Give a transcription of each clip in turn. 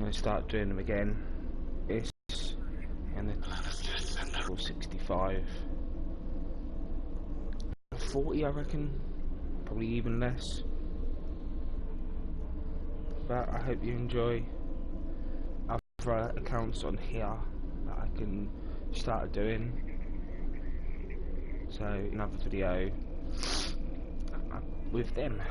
going to start doing them again. It's and the 65, 40, I reckon, probably even less. But I hope you enjoy other accounts on here that I can start doing. So another video with them.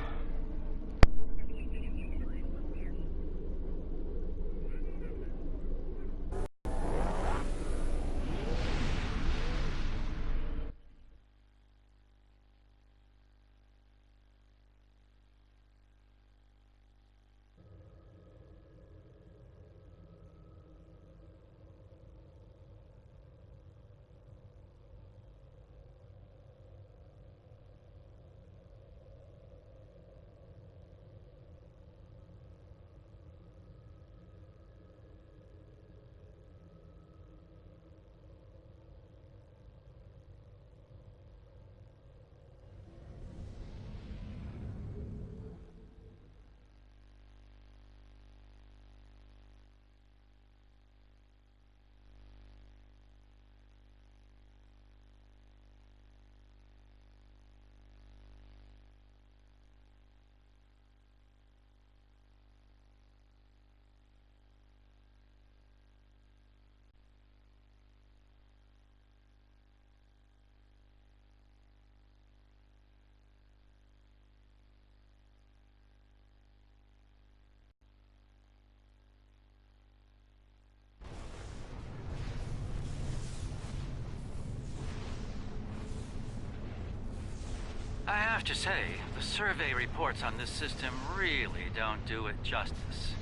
I have to say, the survey reports on this system really don't do it justice.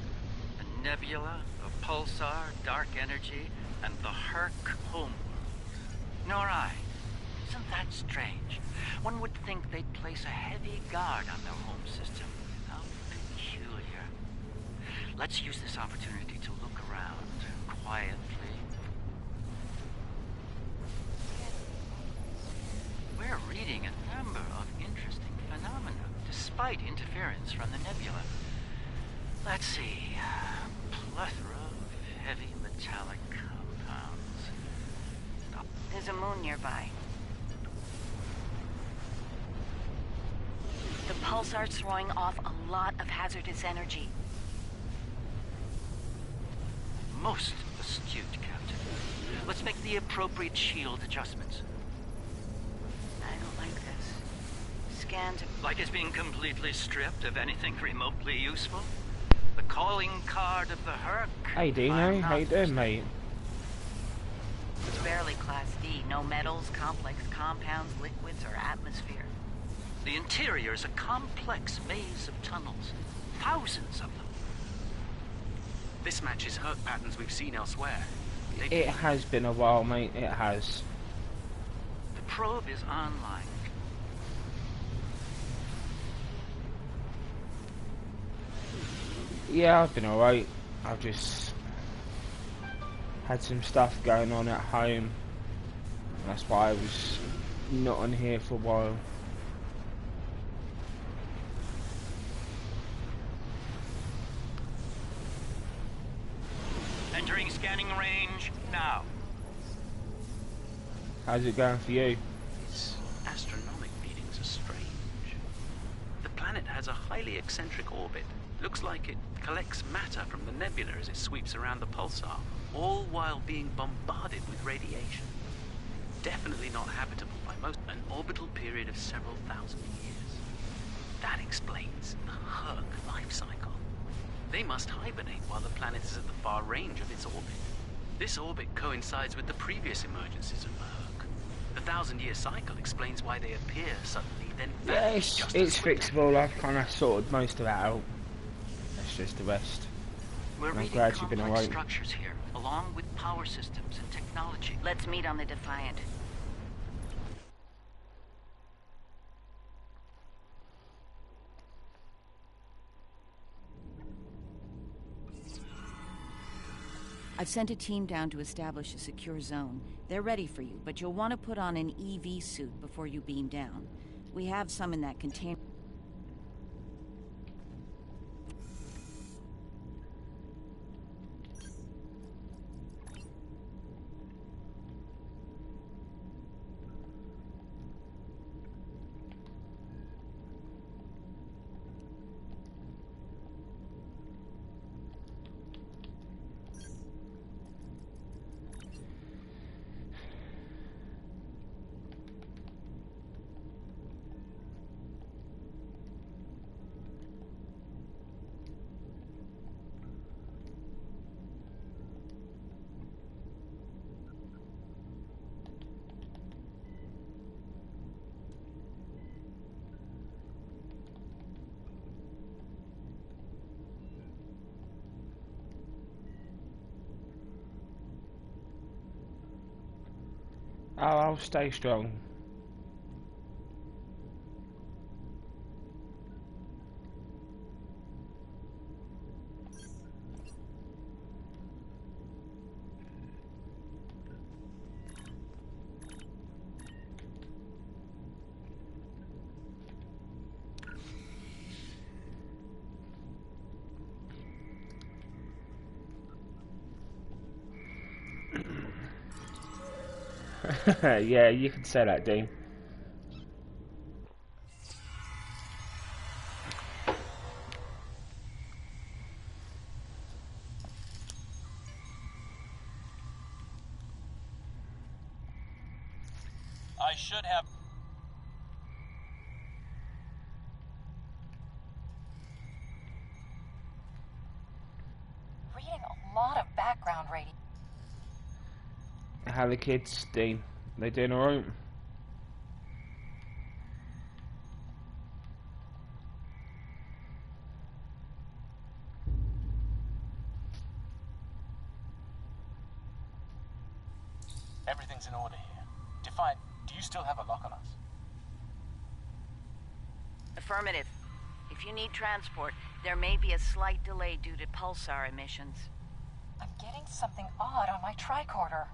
The nebula, the pulsar, dark energy, and the Herc homeworld. Nor I. Isn't that strange? One would think they'd place a heavy guard on their home system. How peculiar. Let's use this opportunity to look around quietly. We're reading a number of interesting phenomena, despite interference from the nebula. Let's see. Plethora of heavy metallic compounds. There's a moon nearby. The pulsar's throwing off a lot of hazardous energy. Most astute, Captain. Let's make the appropriate shield adjustments. I don't like this. Scans are... Like it's being completely stripped of anything remotely useful? The calling card of the Herc? Hey Dino, how you doing, mate? It's barely Class D. No metals, complex compounds, liquids, or atmosphere. The interior is a complex maze of tunnels. Thousands of them. This matches Herc patterns we've seen elsewhere. It has been a while, mate. It has. The probe is online. Yeah, I've been alright. I've just had some stuff going on at home. That's why I was not on here for a while. Entering scanning range now. How's it going for you? These astronomic readings are strange. The planet has a highly eccentric orbit. Looks like it collects matter from the nebula as it sweeps around the pulsar, all while being bombarded with radiation. Definitely not habitable by most. An orbital period of several thousand years. That explains the Herc life cycle. They must hibernate while the planet is at the far range of its orbit. This orbit coincides with the previous emergencies of the Herc. The 1,000-year cycle explains why they appear suddenly, then vanish. Yeah, it's fixable. I've kind of sorted most of that out. That's just the rest. We're reading glad you've been complex alright. structures here, along with power systems and technology. Let's meet on the Defiant. I've sent a team down to establish a secure zone. They're ready for you, but you'll want to put on an EV suit before you beam down. We have some in that container. I'll stay strong. Yeah, you can say that, Dean. I should have... Reading a lot of background radio. How the kids, Dean? They doing alright? Everything's in order here. Defiant, do you still have a lock on us? Affirmative. If you need transport, there may be a slight delay due to pulsar emissions. I'm getting something odd on my tricorder.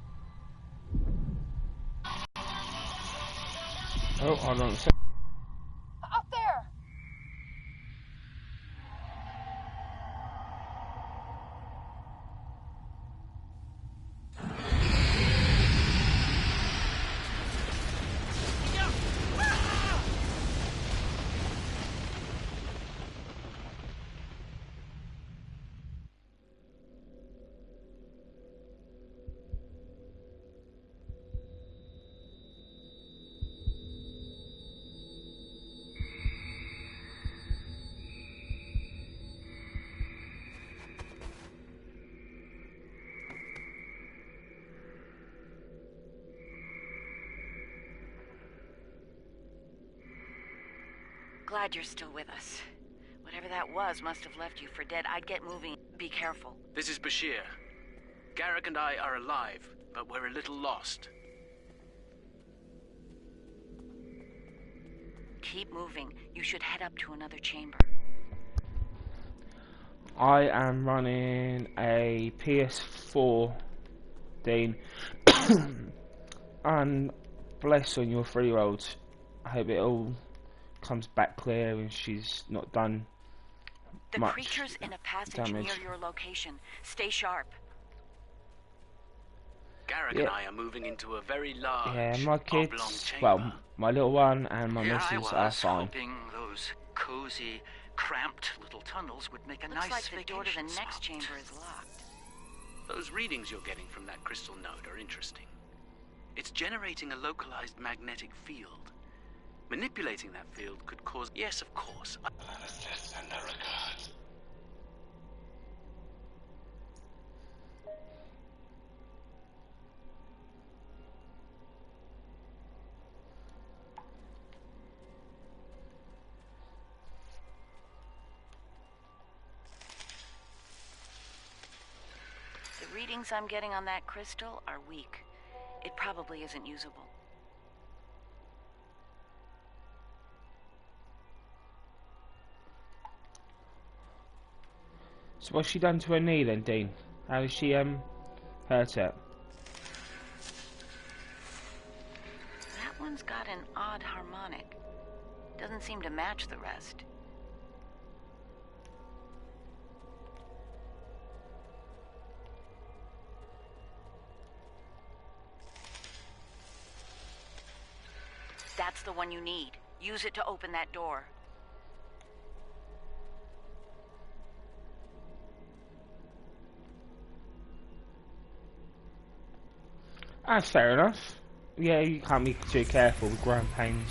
Oh, hold on a sec. Up there! Glad you're still with us. Whatever that was must have left you for dead. I'd get moving. Be careful. This is Bashir. Garrick and I are alive, but we're a little lost. Keep moving. You should head up to another chamber. I am running a PS4, Dean. And bless on your 3-year-old. I hope it all comes back clear and she's not done The much creature's in a passage damage. near your location. Stay sharp. Garrick and I are moving into a very large, Yeah, my oblong kids, chamber. well, my little one and my Here I missus are was, fine. hoping those cozy, cramped little tunnels would make a Looks nice like the door to the vacation next spot. chamber is locked. Those readings you're getting from that crystal node are interesting. It's generating a localized magnetic field. Manipulating that field could cause... Yes, of course. The readings I'm getting on that crystal are weak. It probably isn't usable. So what's she done to her knee then, Dean? How does she hurt it? That one's got an odd harmonic. Doesn't seem to match the rest. That's the one you need. Use it to open that door. That's fair enough. Yeah, you can't be too careful with growing pains.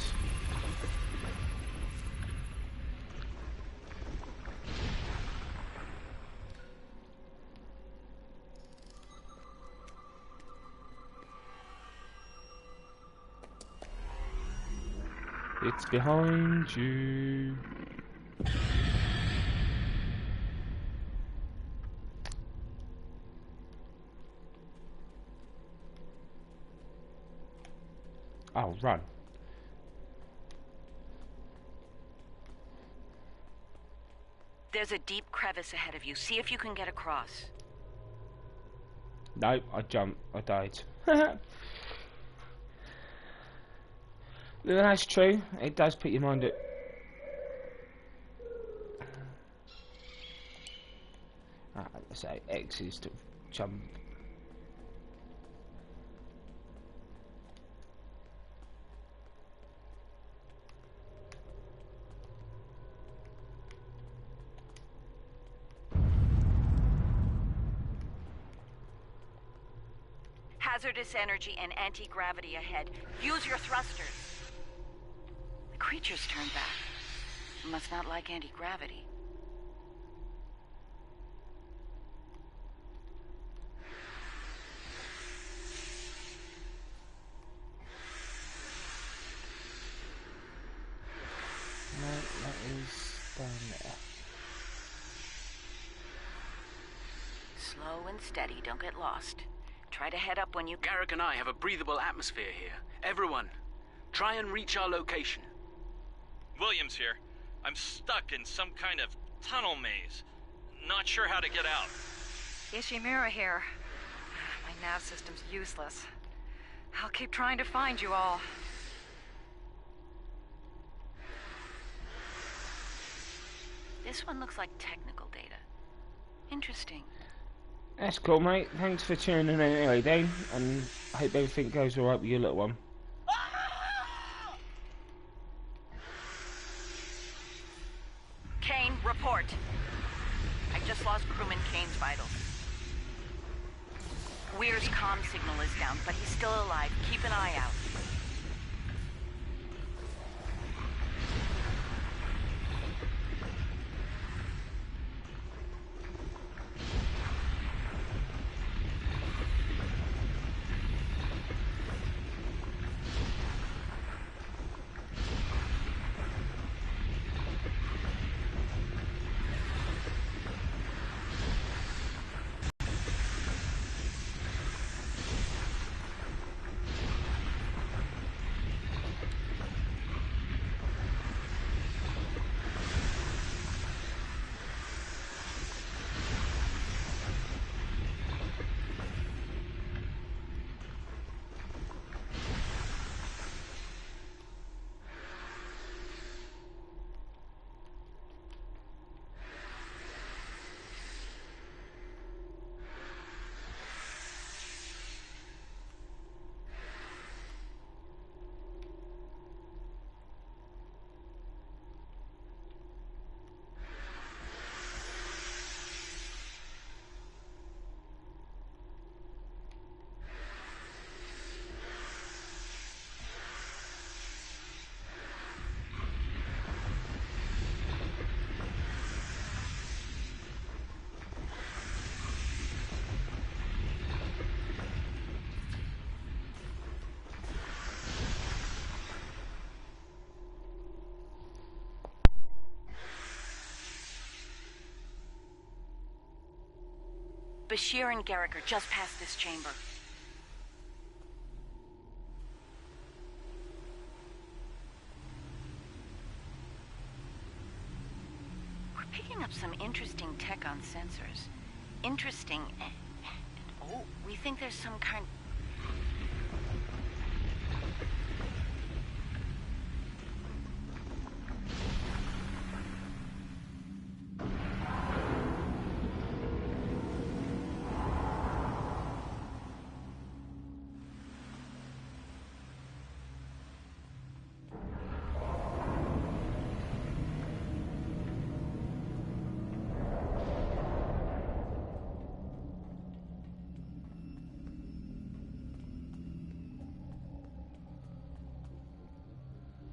It's behind you. Oh, run. There's a deep crevice ahead of you. See if you can get across. Nope, I jumped. I died. Yeah, that's true. It does put your mind at... let's say X is to jump. Hazardous energy and anti-gravity ahead. Use your thrusters. The creatures turned back. You must not like anti-gravity. No, that is down there. Slow and steady, don't get lost. Try to head up when you... Garrick and I have a breathable atmosphere here. Everyone, try and reach our location. Williams here. I'm stuck in some kind of tunnel maze. Not sure how to get out. Ishimura here. My nav system's useless. I'll keep trying to find you all. This one looks like technical data. Interesting. That's cool, mate. Thanks for tuning in anyway, Dane. And I hope everything goes alright with your little one. Kane, report. I just lost crewman Kane's vitals. Weir's comm signal is down, but he's still alive. Keep an eye out. Bashir and Garrick are just past this chamber. We're picking up some interesting tech on sensors. Interesting and... Oh, we think there's some kind...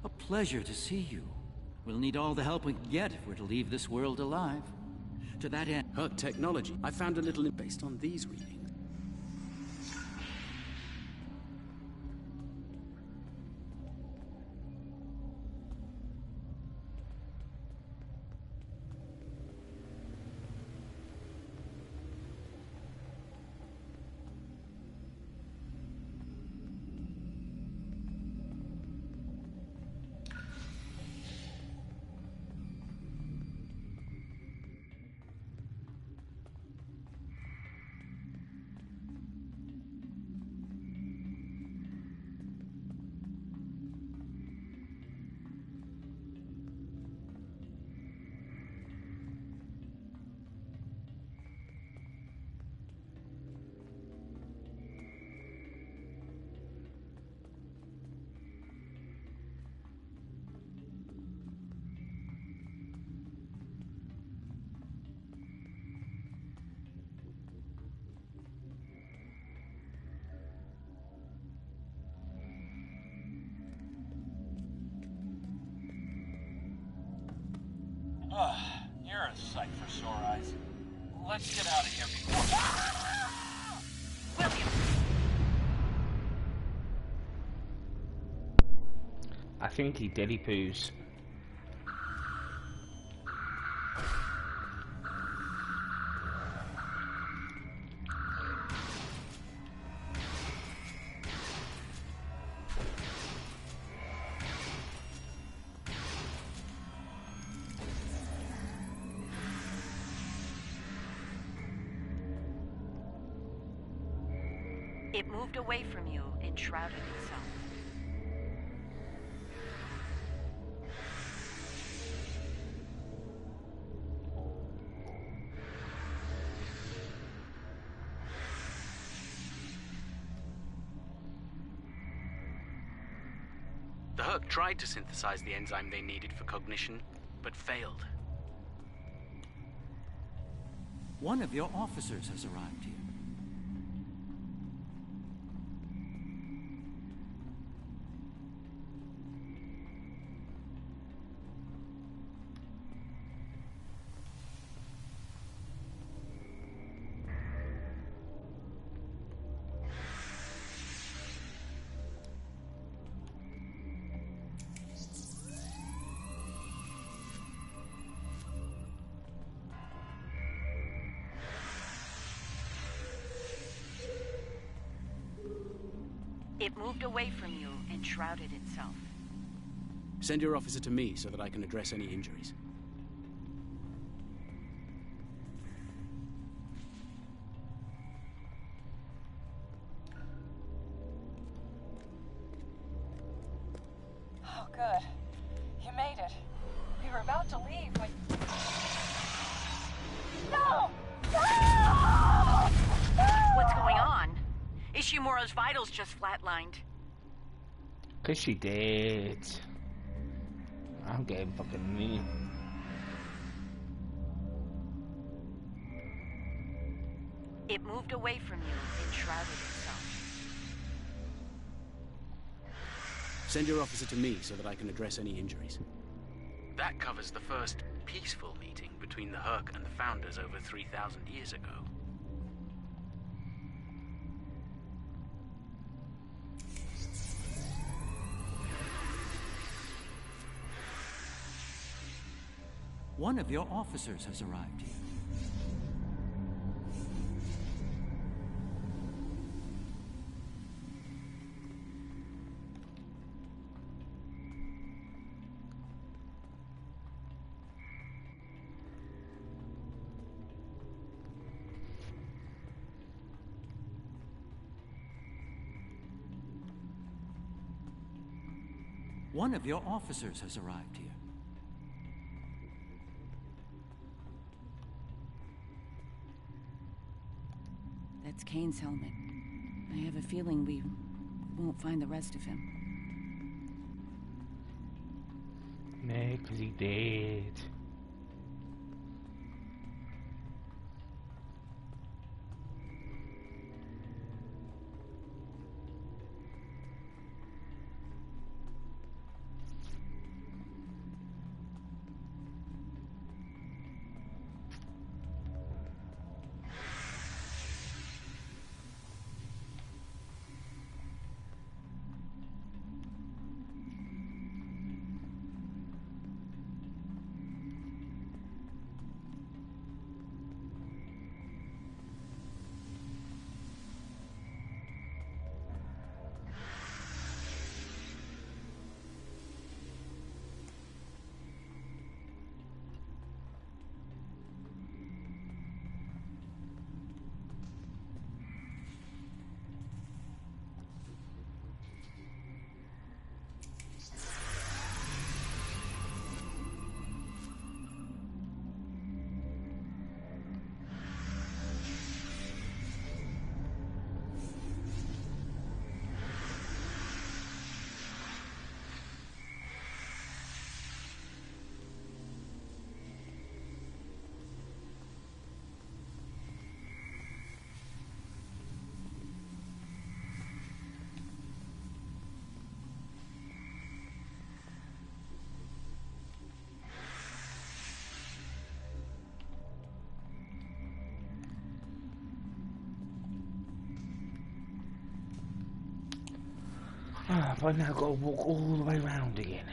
A pleasure to see you. We'll need all the help we can get if we're to leave this world alive. To that end... Her technology. I found a little based on these readings. Let's get out of here before... William! I think he did, he poos. It moved away from you and shrouded itself. The Herc tried to synthesize the enzyme they needed for cognition, but failed. One of your officers has arrived here. It moved away from you and shrouded itself. Send your officer to me so that I can address any injuries. Oh, good. You made it. We were about to leave, but... No! No! What's going on? Ishimura's vitals just flatlined. Cause she did. I'm getting fucking me. It moved away from you and shrouded itself. Send your officer to me so that I can address any injuries. That covers the first peaceful meeting between the Herc and the Founders over 3,000 years ago. One of your officers has arrived here. One of your officers has arrived here. That's Kane's helmet. I have a feeling we won't find the rest of him. No, cause he did. But I've now got to walk all the way round again.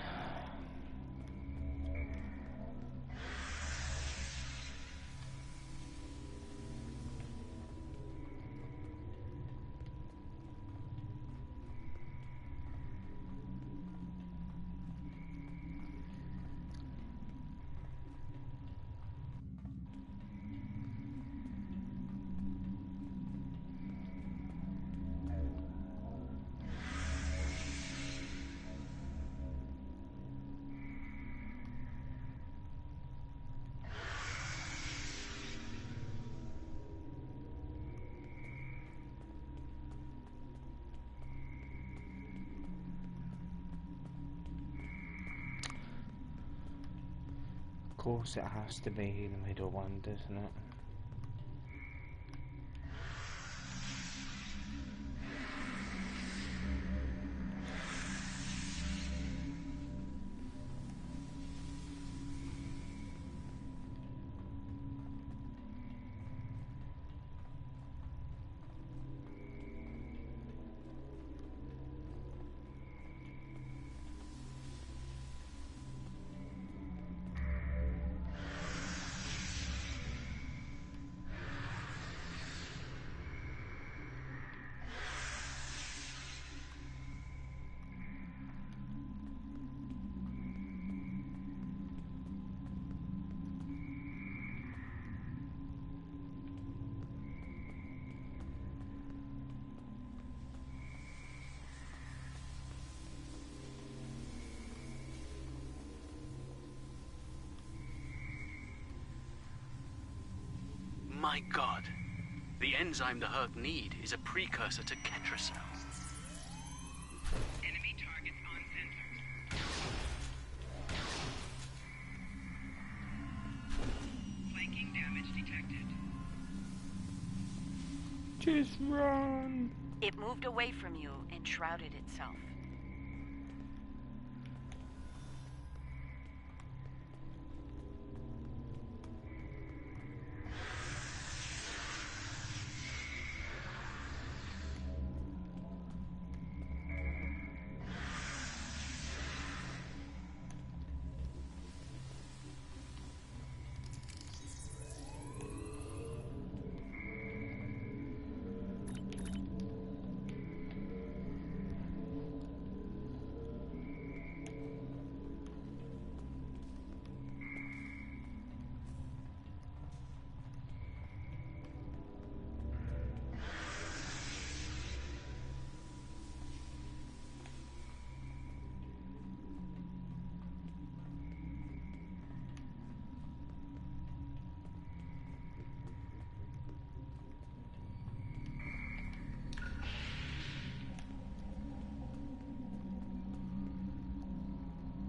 Of course it has to be the middle one, doesn't it? My god. The enzyme the Herc need is a precursor to Ketracel. Enemy targets on center. Flanking damage detected. Just run! It moved away from you and shrouded itself.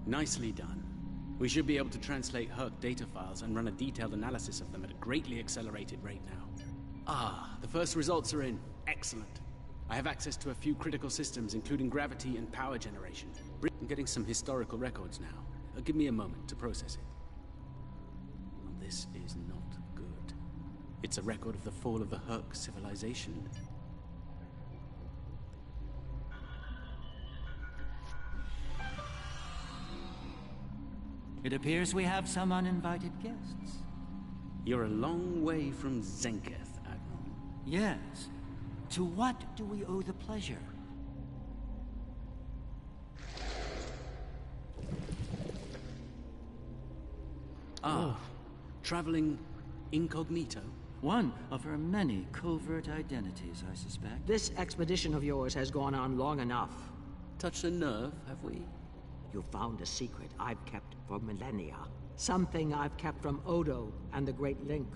Nicely done. We should be able to translate Herc data files and run a detailed analysis of them at a greatly accelerated rate now. Ah, the first results are in. Excellent. I have access to a few critical systems, including gravity and power generation. I'm getting some historical records now. Give me a moment to process it. Well, this is not good. It's a record of the fall of the Herc civilization. It appears we have some uninvited guests. You're a long way from Zenketh, Admiral. Yes. To what do we owe the pleasure? Ah, traveling incognito? One of her many covert identities, I suspect. This expedition of yours has gone on long enough. Touched a nerve, have we? You found a secret I've kept for millennia. Something I've kept from Odo and the Great Link.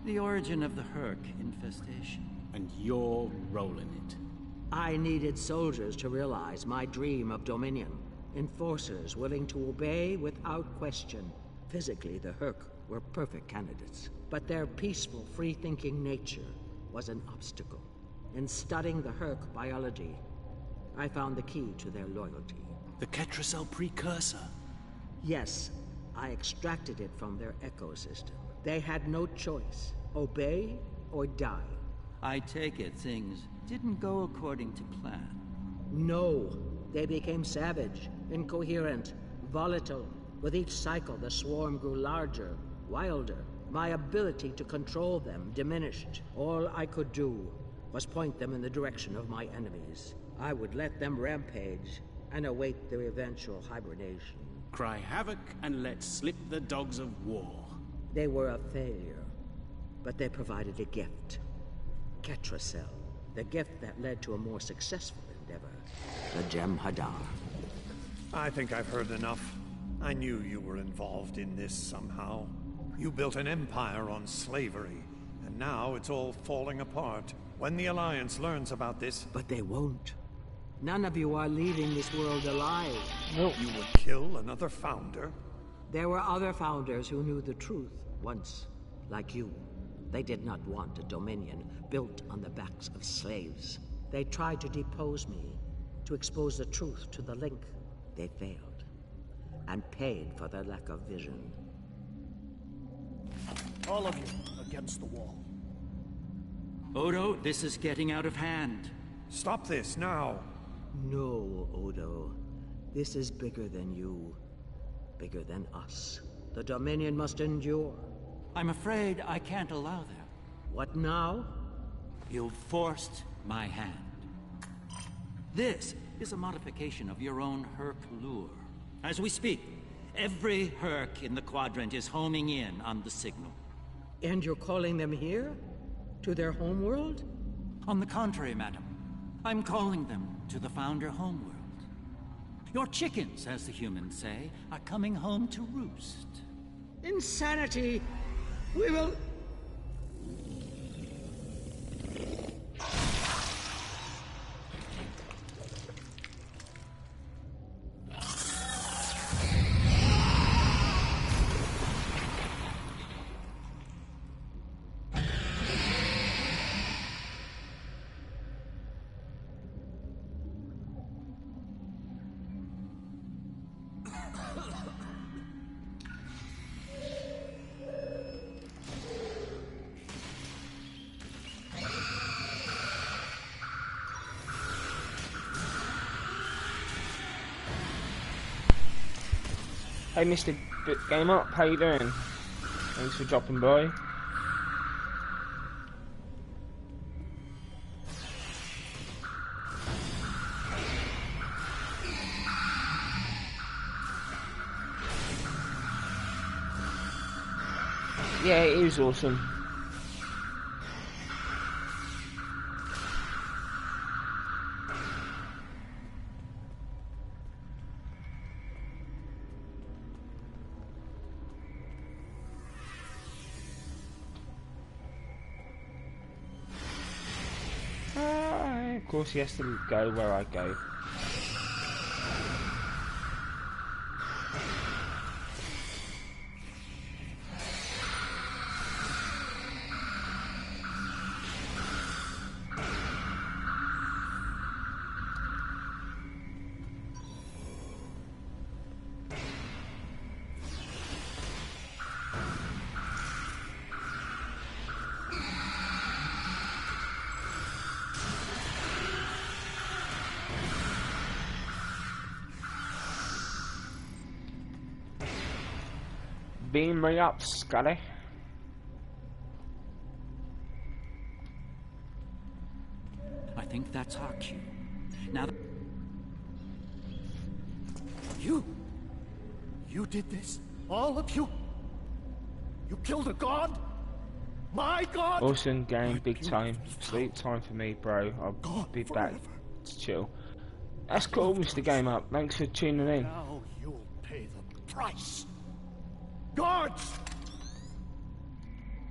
The origin of the Herc infestation. And your role in it. I needed soldiers to realize my dream of dominion. Enforcers willing to obey without question. Physically, the Herc were perfect candidates. But their peaceful, free-thinking nature was an obstacle. In studying the Herc biology, I found the key to their loyalty. The Ketracel precursor? Yes, I extracted it from their ecosystem. They had no choice. Obey or die. I take it things didn't go according to plan. No. They became savage, incoherent, volatile. With each cycle, the swarm grew larger, wilder. My ability to control them diminished. All I could do was point them in the direction of my enemies. I would let them rampage and await their eventual hibernation. Cry havoc and let slip the dogs of war. They were a failure, but they provided a gift. Ketracel, the gift that led to a more successful endeavor. The Gem Hadar. I think I've heard enough. I knew you were involved in this somehow. You built an empire on slavery, and now it's all falling apart. When the Alliance learns about this... But they won't. None of you are leaving this world alive. No. You would kill another founder? There were other founders who knew the truth once, like you. They did not want a dominion built on the backs of slaves. They tried to depose me, to expose the truth to the Link. They failed, and paid for their lack of vision. All of you, against the wall. Odo, this is getting out of hand. Stop this, now! No, Odo. This is bigger than you. Bigger than us. The Dominion must endure. I'm afraid I can't allow that. What now? You've forced my hand. This is a modification of your own Herc lure. As we speak, every Herc in the Quadrant is homing in on the signal. And you're calling them here? To their homeworld? On the contrary, madam. I'm calling them to the Founder homeworld. Your chickens, as the humans say, are coming home to roost. Insanity! We will... Hey Mr. Game Up, how you doing? Thanks for dropping by. Yeah, it is awesome. Of course he has to go where I go. Beam me up, Scully. I think that's our cue. Now... You did this? All of you? You killed a god? My god? Awesome game, big time. Sleep time for me, bro. I'll be back to chill. That's cool, Mr. Game Up. Thanks for tuning in. Now you'll pay the price. Guards!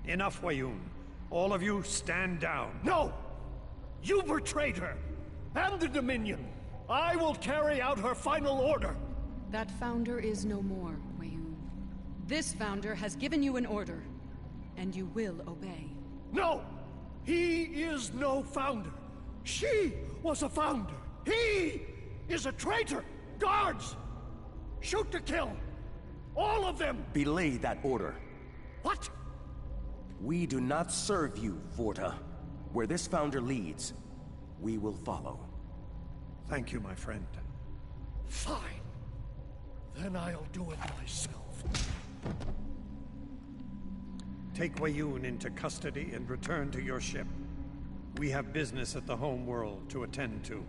Enough, Wayoon. All of you stand down. No! You betrayed her! And the Dominion! I will carry out her final order! That founder is no more, Wayoon. This founder has given you an order, and you will obey. No! He is no founder! She was a founder! He is a traitor! Guards! Shoot to kill! All of them! Belay that order. What? We do not serve you, Vorta. Where this founder leads, we will follow. Thank you, my friend. Fine. Then I'll do it myself. Take Weyoun into custody and return to your ship. We have business at the home world to attend to.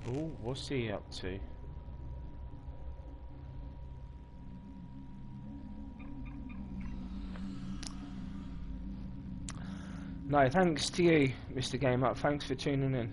Oh, what's he up to? No, thanks to you, Mr. Game Up. Thanks for tuning in.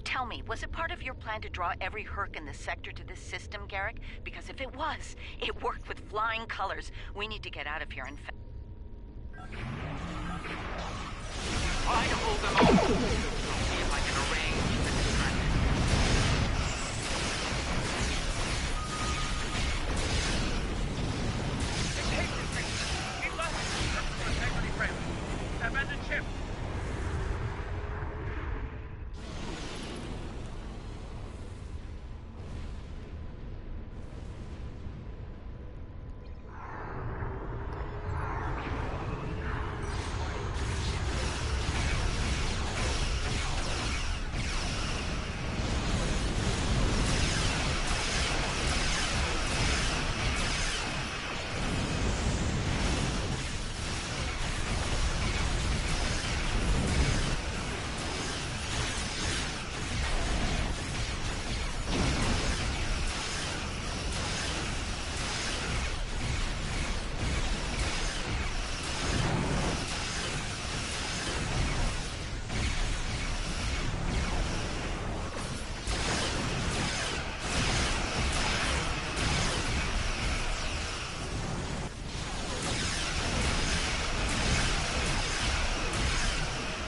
Tell me, was it part of your plan to draw every Herc in the sector to this system, Garrick? Because if it was, it worked with flying colors. We need to get out of here and... Try to hold them off. I'll see if I can arrange the distraction. Keep left. That's integrity frame. Abandoned ship.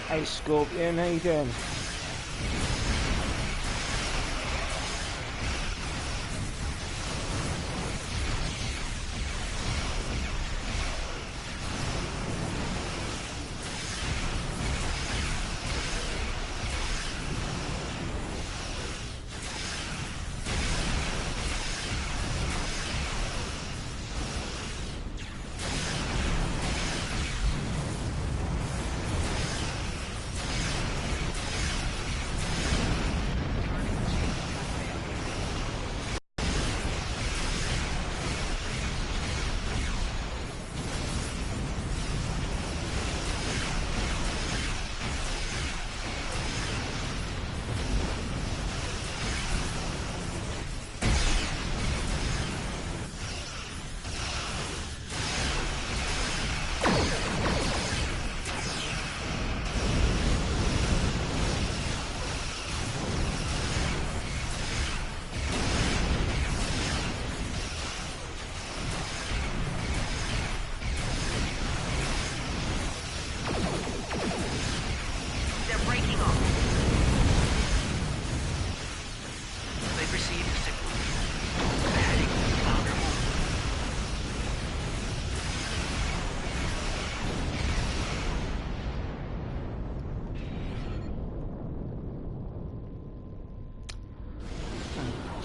Hey Scorpion, how you doing?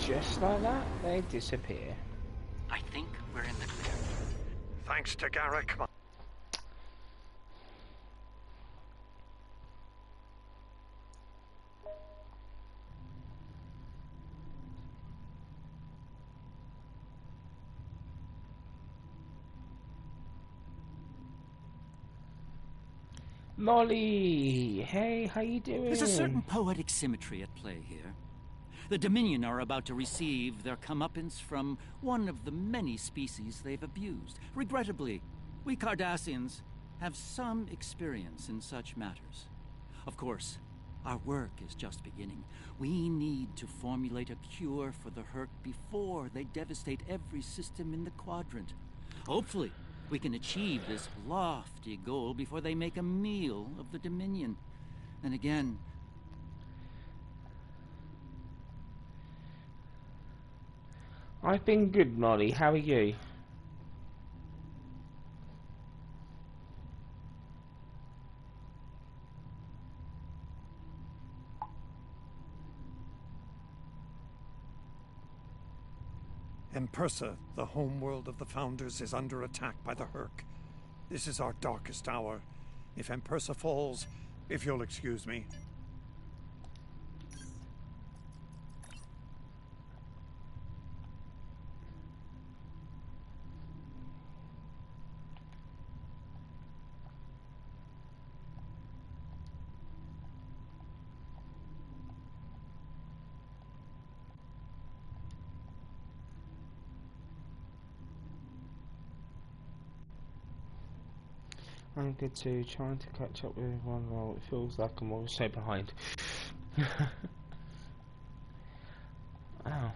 Just like that, they disappear. I think we're in the clear. Thanks to Garrick. Molly, hey, how you doing? There's a certain poetic symmetry at play here. The Dominion are about to receive their comeuppance from one of the many species they've abused. Regrettably, we Cardassians have some experience in such matters. Of course, our work is just beginning. We need to formulate a cure for the Herc before they devastate every system in the quadrant. Hopefully, we can achieve this lofty goal before they make a meal of the Dominion. And again, I've been good, Molly. How are you? Empersa, the homeworld of the Founders, is under attack by the Herc. This is our darkest hour. If Empersa falls, if you'll excuse me. I'm good too, trying to catch up with everyone while it feels like I'm always so behind. Wow.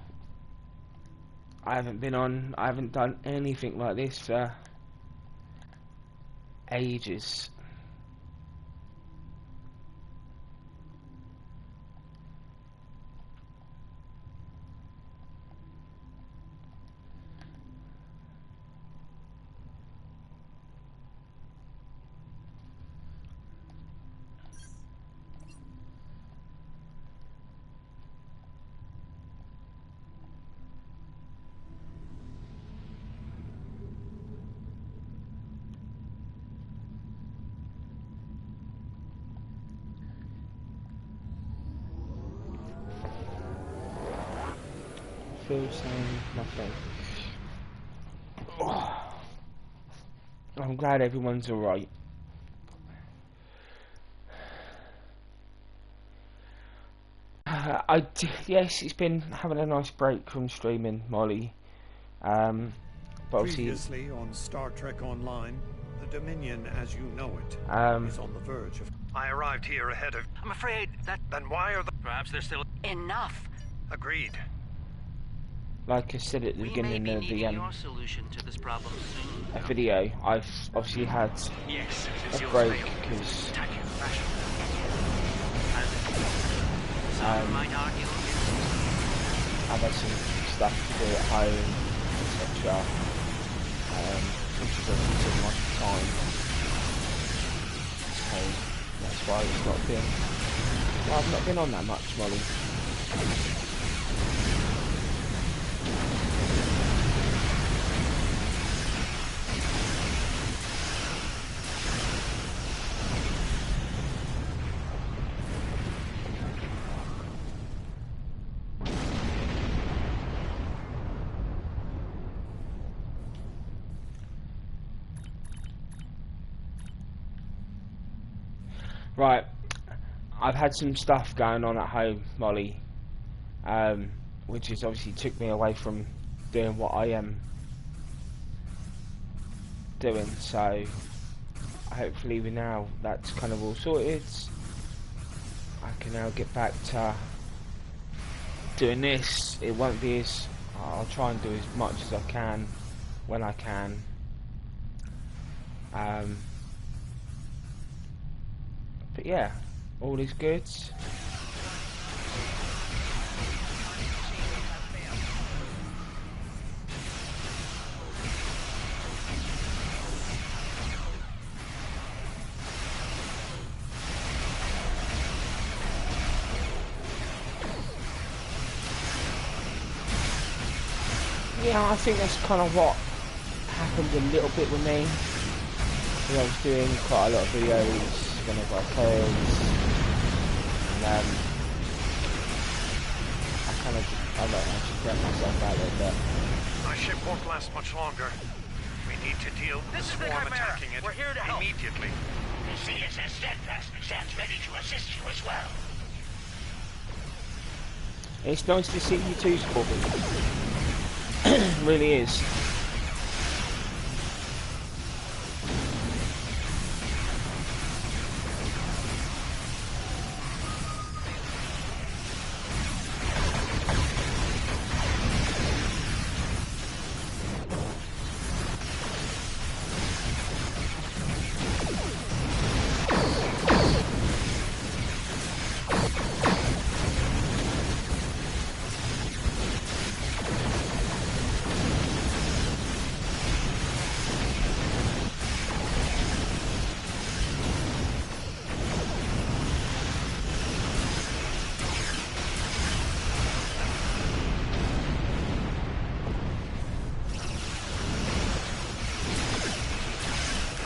I haven't done anything like this for ages. Feel saying nothing. I'm glad everyone's alright. Yes, it's been having a nice break from streaming, Molly. But obviously, previously on Star Trek Online, the Dominion as you know it is on the verge of... I arrived here ahead of... I'm afraid that... Then why are the... Perhaps they're still... Enough! Agreed. like I said at the beginning of the your solution to this problem soon. video, I've obviously had a break because I've had some stuff to do at home, etc. Which doesn't take much time, so that's why it's not been. Well, I've not been on that much, Molly. Right, I've had some stuff going on at home, Molly, which has obviously took me away from doing what I am doing, so hopefully that's kind of all sorted. I can now get back to doing this. It won't be as... I'll try and do as much as I can when I can. But yeah, all is good. Yeah, I think that's kind of what happened a little bit with me. I was doing quite a lot of videos whenever I could, and I should get myself out of there. My ship won't last much longer. We need to deal with the swarm attacking it. We're here to help. Immediately. The CSS Steadfast stands ready to assist you as well. It's nice to see you too, Scorpion. Really is.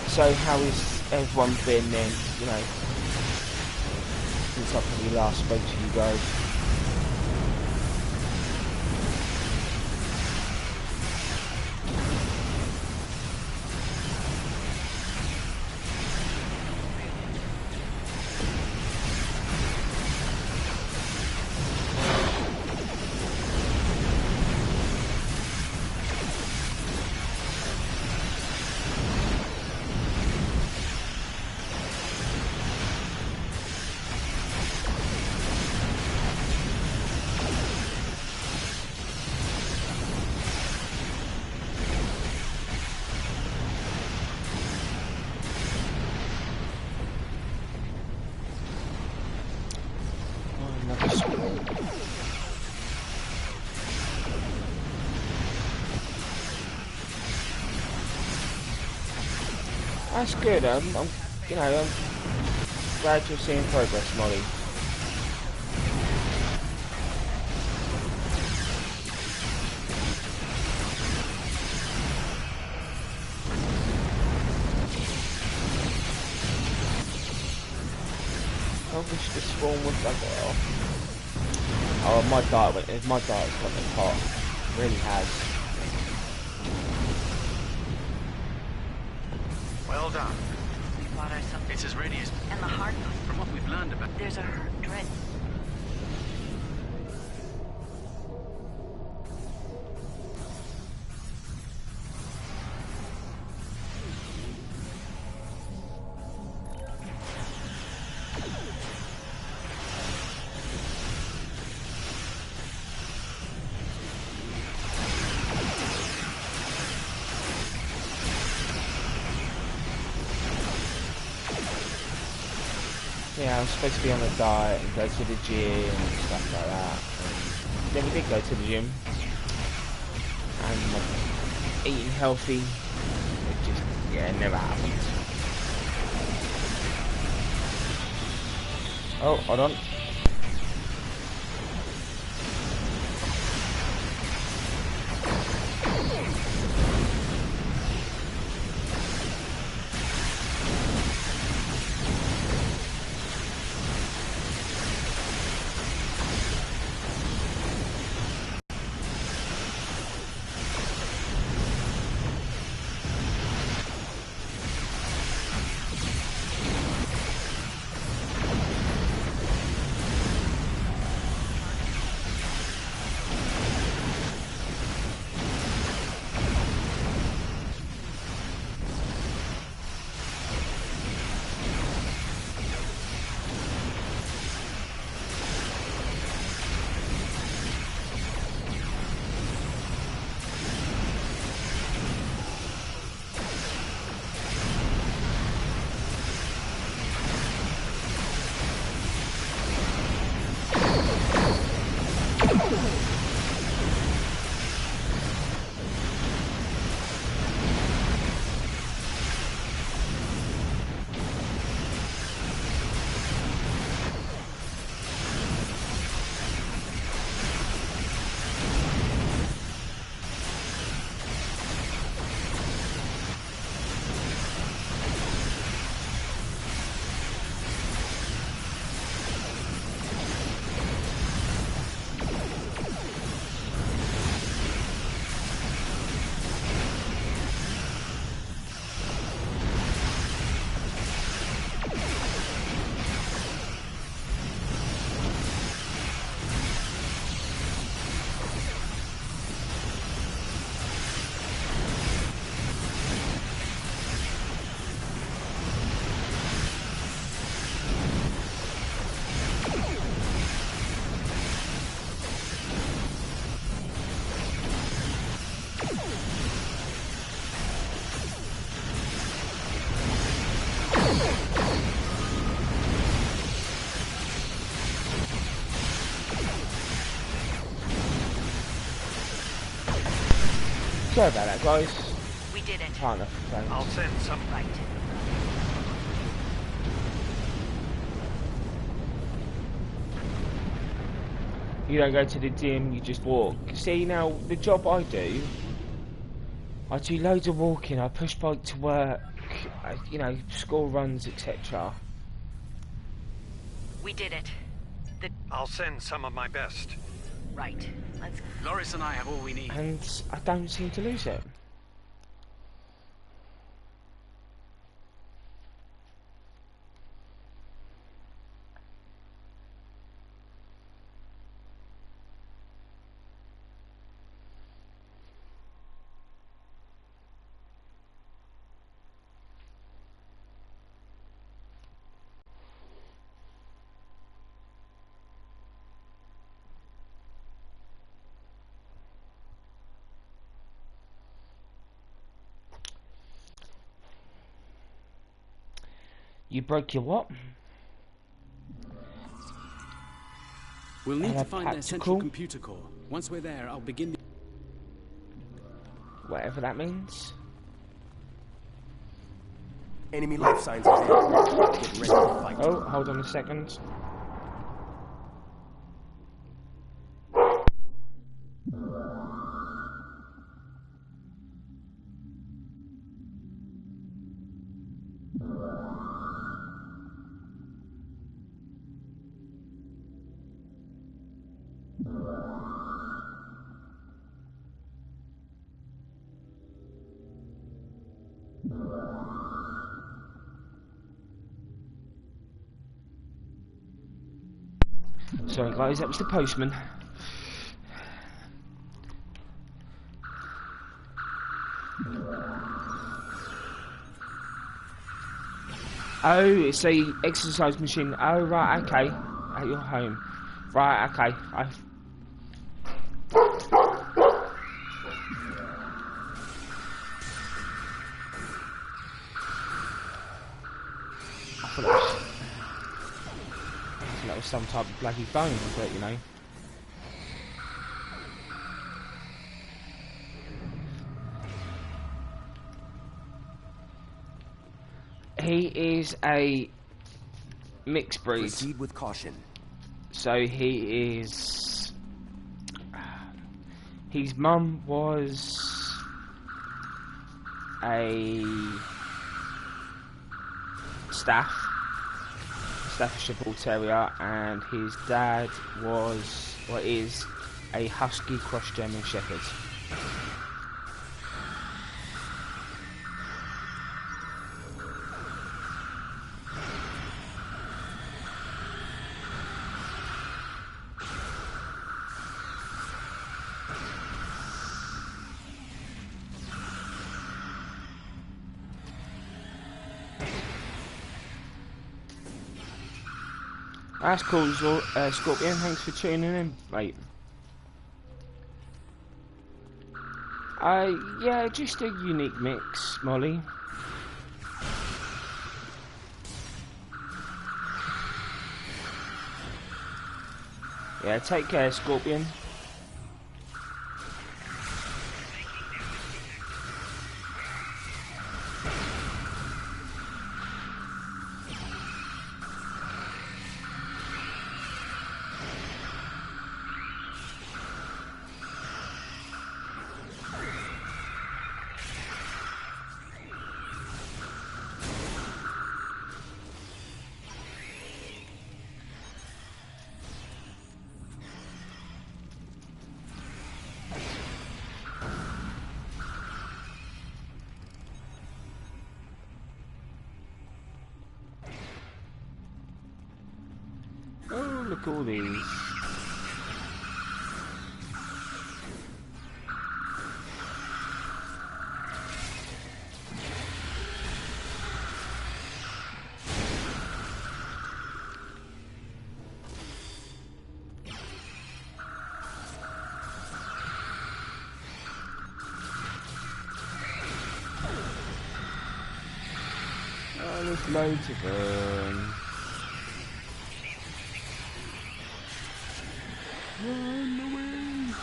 So how has everyone been then, you know, since I probably last spoke to you guys? That's good. I'm glad you're seeing progress, Molly. I wish the spawn would bug it off. Oh, my dart's got the pot. It really has. Well done. We bought ourselves. It's as ready as... And the hard From what we've learned about... There's a herd dread. Yeah, I was supposed to be on a diet and go to the gym and stuff like that. And never did go to the gym. And eating healthy, it just, yeah, it never happened. Oh, hold on. Sorry about that, guys. We did it. Can't I'll send some. Right. You don't go to the gym, you just walk. See, now, the job I do, I do loads of walking, I push bike to work, you know, school runs, etc. We did it. I'll send some of my best. Right. Let's... Loris and I have all we need. And I don't seem to lose it. You broke your what? We'll need to find their central Tactical? computer core. Once we're there, I'll begin the... Whatever that means. Enemy life signs are there. Get ready to fight. Oh, hold on a second. Sorry guys, that was the postman. Oh, it's a exercise machine. Oh right, okay. At your home. Right, okay. I thought that was some type of bloody phone, but you know. He is a mixed breed. Proceed with caution. So he is... His mum was a Staffordshire Bull Terrier, and his dad was, or is, a Husky Cross German Shepherd. That's cool, Scorpion. Thanks for tuning in, mate. Yeah, just a unique mix, Molly. Yeah, take care, Scorpion. Oh, look at all these. Oh, there's loads of them. Run away!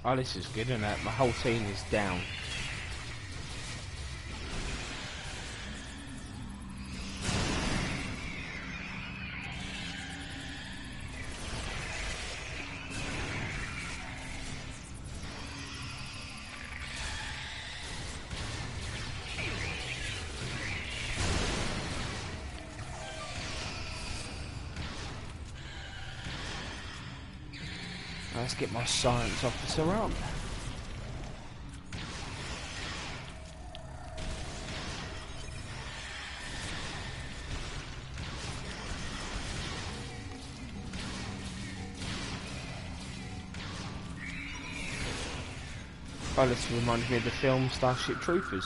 Oh, this is good, isn't it? My whole team is down. Let's get my science officer up. Oh, this reminds me of the film Starship Troopers.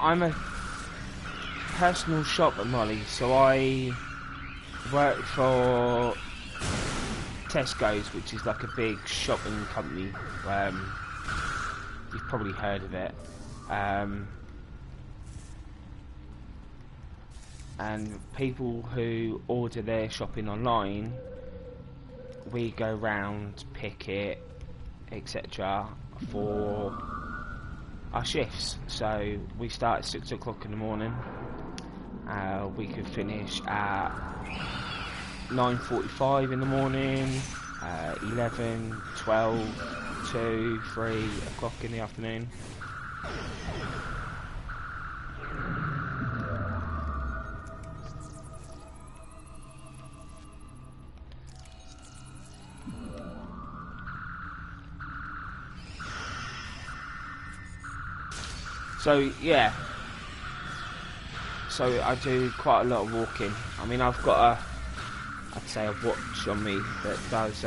I'm a personal shopper, Molly, so I work for Tesco's, which is like a big shopping company. You've probably heard of it. And people who order their shopping online, we go round, pick it, etc. for our shifts. So we start at 6 o'clock in the morning. We could finish at 9:45 in the morning, 11, 12, 2, 3 o'clock in the afternoon. So yeah, so I do quite a lot of walking. I mean, I've got I'd say a watch on me that does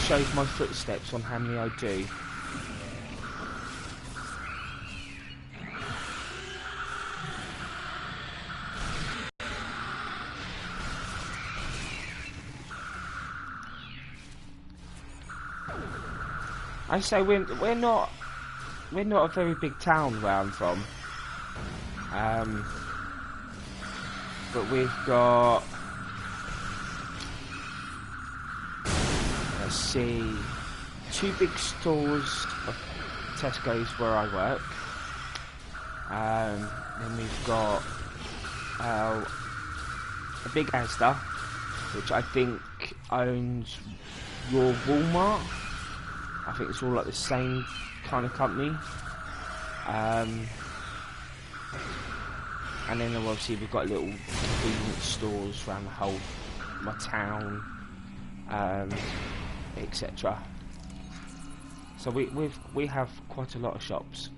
shows my footsteps on how many I do. I say we're not a very big town where I'm from, but we've got, let's see, 2 big stores of Tesco's where I work. Then we've got a big Asda, which I think owns your Walmart. I think it's all like the same kind of company. And then obviously we've got little convenience stores around the whole my town, etc. So we have quite a lot of shops.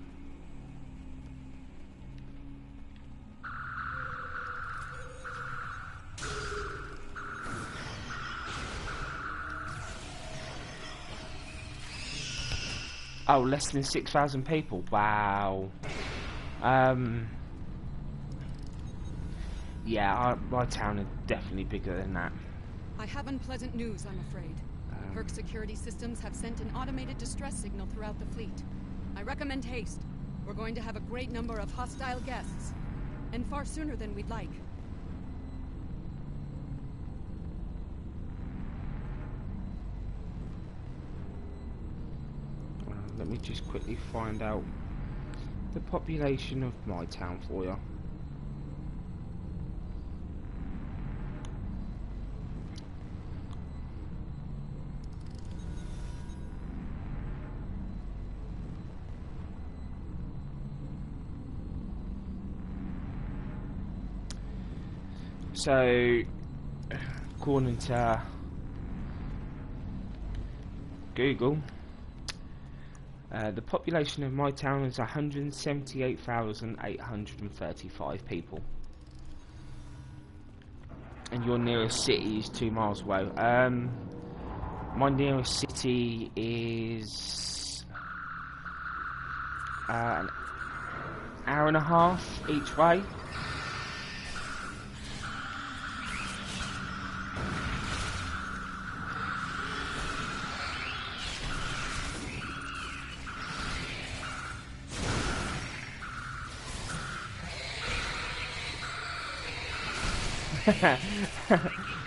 Oh, less than 6,000 people. Wow. Yeah, my town is definitely bigger than that. I have unpleasant news, I'm afraid. Herc security systems have sent an automated distress signal throughout the fleet. I recommend haste. We're going to have a great number of hostile guests, and far sooner than we'd like. Let me just quickly find out the population of my town for you. So, according to Google, the population of my town is 178,835 people. And your nearest city is 2 miles away. My nearest city is an hour and a half each way.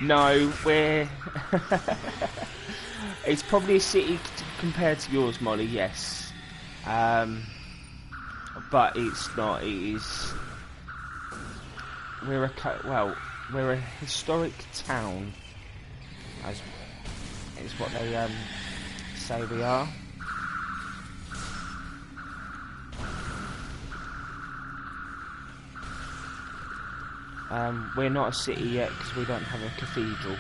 No, we're it's probably a city compared to yours, Molly, yes. But it's not. It is. We're a historic town, as is what they say we are. We're not a city yet because we don't have a cathedral.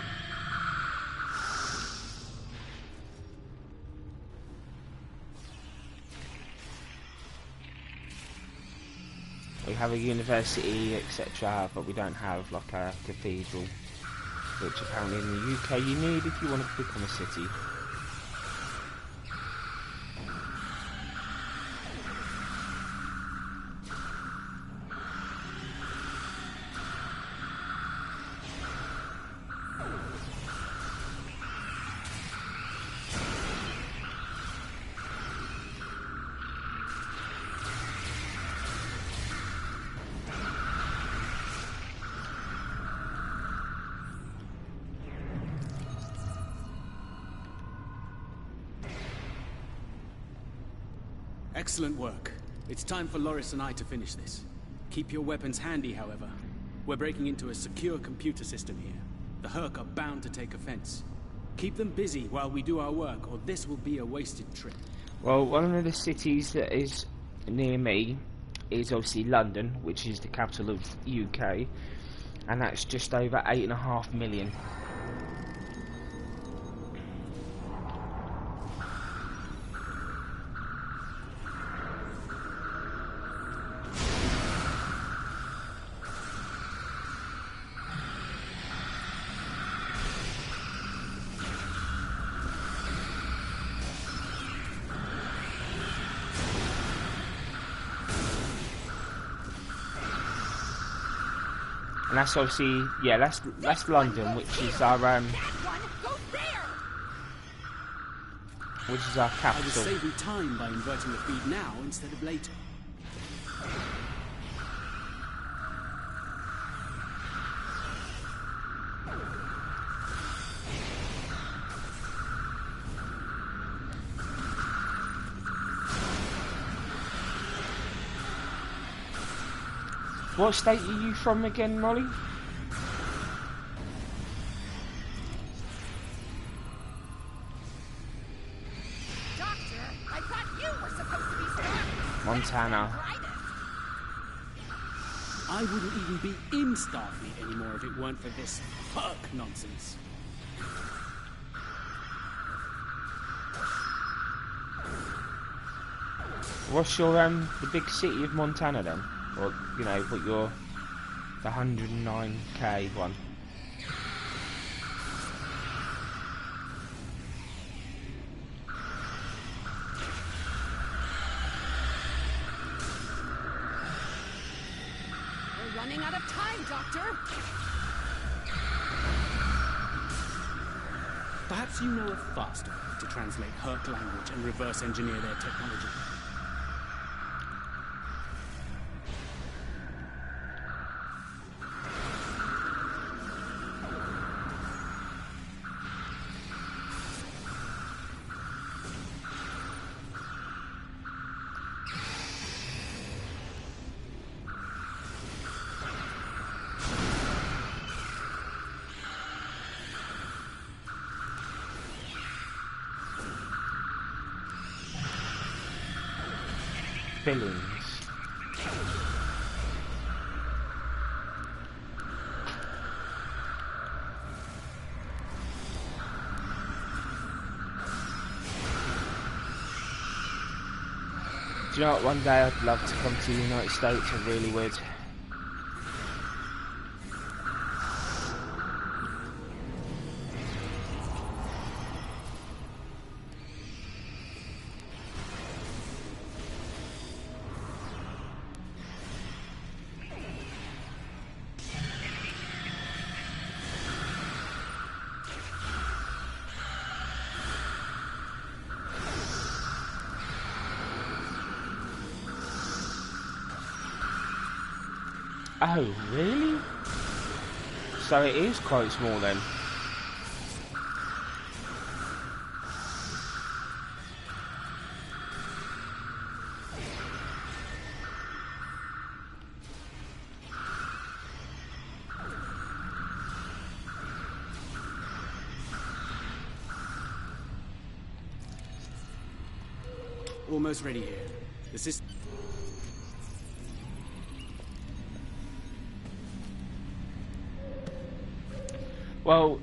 We have a university, etc., but we don't have like a cathedral, which apparently in the UK you need if you want to become a city. Excellent work. It's time for Loris and I to finish this. Keep your weapons handy, however. We're breaking into a secure computer system here. The Herc are bound to take offense. Keep them busy while we do our work, or this will be a wasted trip. Well, one of the cities that is near me is obviously London, which is the capital of the UK, and that's just over 8.5 million. And that's obviously, yeah, that's London, which is our capital. I was saving time by inverting the feed now instead of later. What state are you from again, Molly? Doctor, I thought you were supposed to be Starfleet. Montana. I wouldn't even be in Starfleet anymore if it weren't for this Herc nonsense. What's your the big city of Montana then? Or, you know, what your the 109k one? We're running out of time, Doctor. Perhaps you know a faster way to translate Herc language and reverse engineer their technology. Billings. Do you know what? One day I'd love to come to the United States. I really would. Oh, really? So it is quite small then. Almost ready here. The system. Well,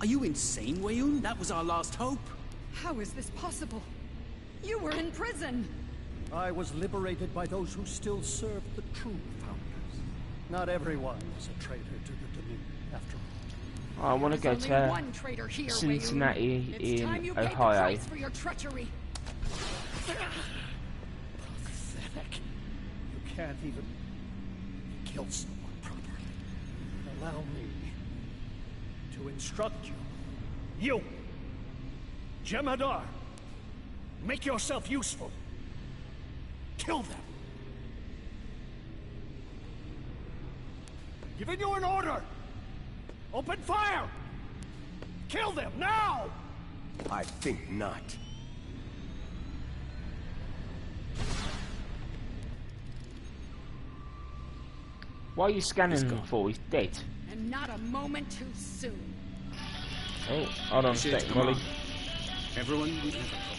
Are you insane, Wayun? That was our last hope. How is this possible? You were in prison! I was liberated by those who still served the true founders. Not everyone was a traitor to the Dominion, after all. I want to go There's only to one traitor here, Cincinnati Wayun. It's time you in paid the Ohio. price for your treachery. Pathetic. You can't even kill someone properly. Allow me to instruct you. You! Jemadar! Make yourself useful. Kill them. Giving you an order! Open fire! Kill them, now! I think not. Why are you scanning him for? He's dead. And not a moment too soon. Oh, hold on a second, Molly. Everyone, we have a problem.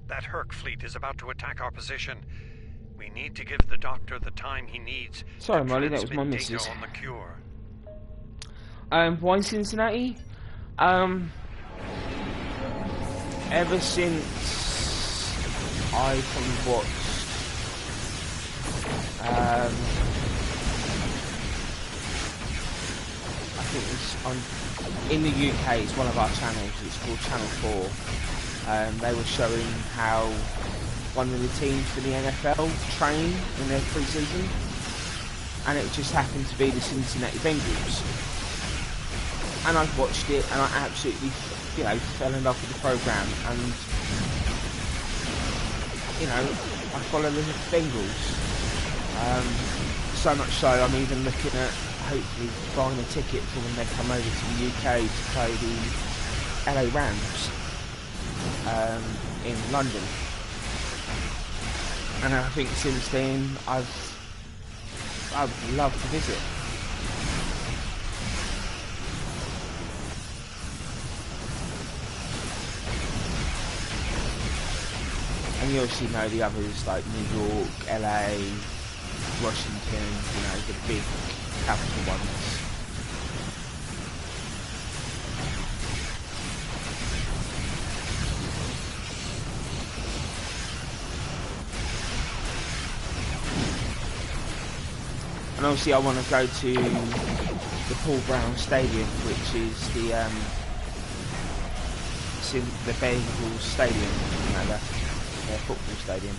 That Herc fleet is about to attack our position. We need to give the doctor the time he needs. Sorry, to Molly, that was my transmit data missus. on the cure. Why Cincinnati? Ever since I probably watched I think it's on in the UK. It's one of our channels. It's called Channel 4. They were showing how one of the teams for the NFL train in their pre-season, and it just happened to be the Cincinnati Bengals. And I watched it, and I absolutely, fell in love with the program. And I follow the Bengals. So much so, I'm even looking at hopefully buying a ticket for when they come over to the UK to play the LA Rams in London. And I think since then I'd love to visit. And you obviously know the others like New York, LA, Washington, the big capital ones. And obviously I want to go to the Paul Brown Stadium, which is the Bengals Stadium, their football stadium.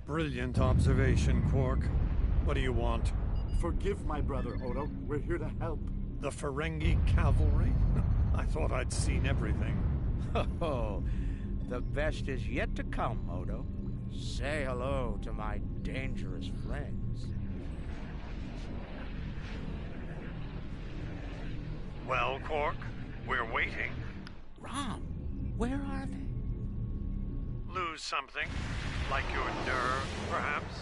Brilliant observation, Quark. What do you want? Forgive my brother, Odo. We're here to help. The Ferengi cavalry? I thought I'd seen everything. Oh, the best is yet to come, Odo. Say hello to my dangerous friends. Well, Quark, we're waiting. Rom, where are they? Lose something? Like your nerve, perhaps?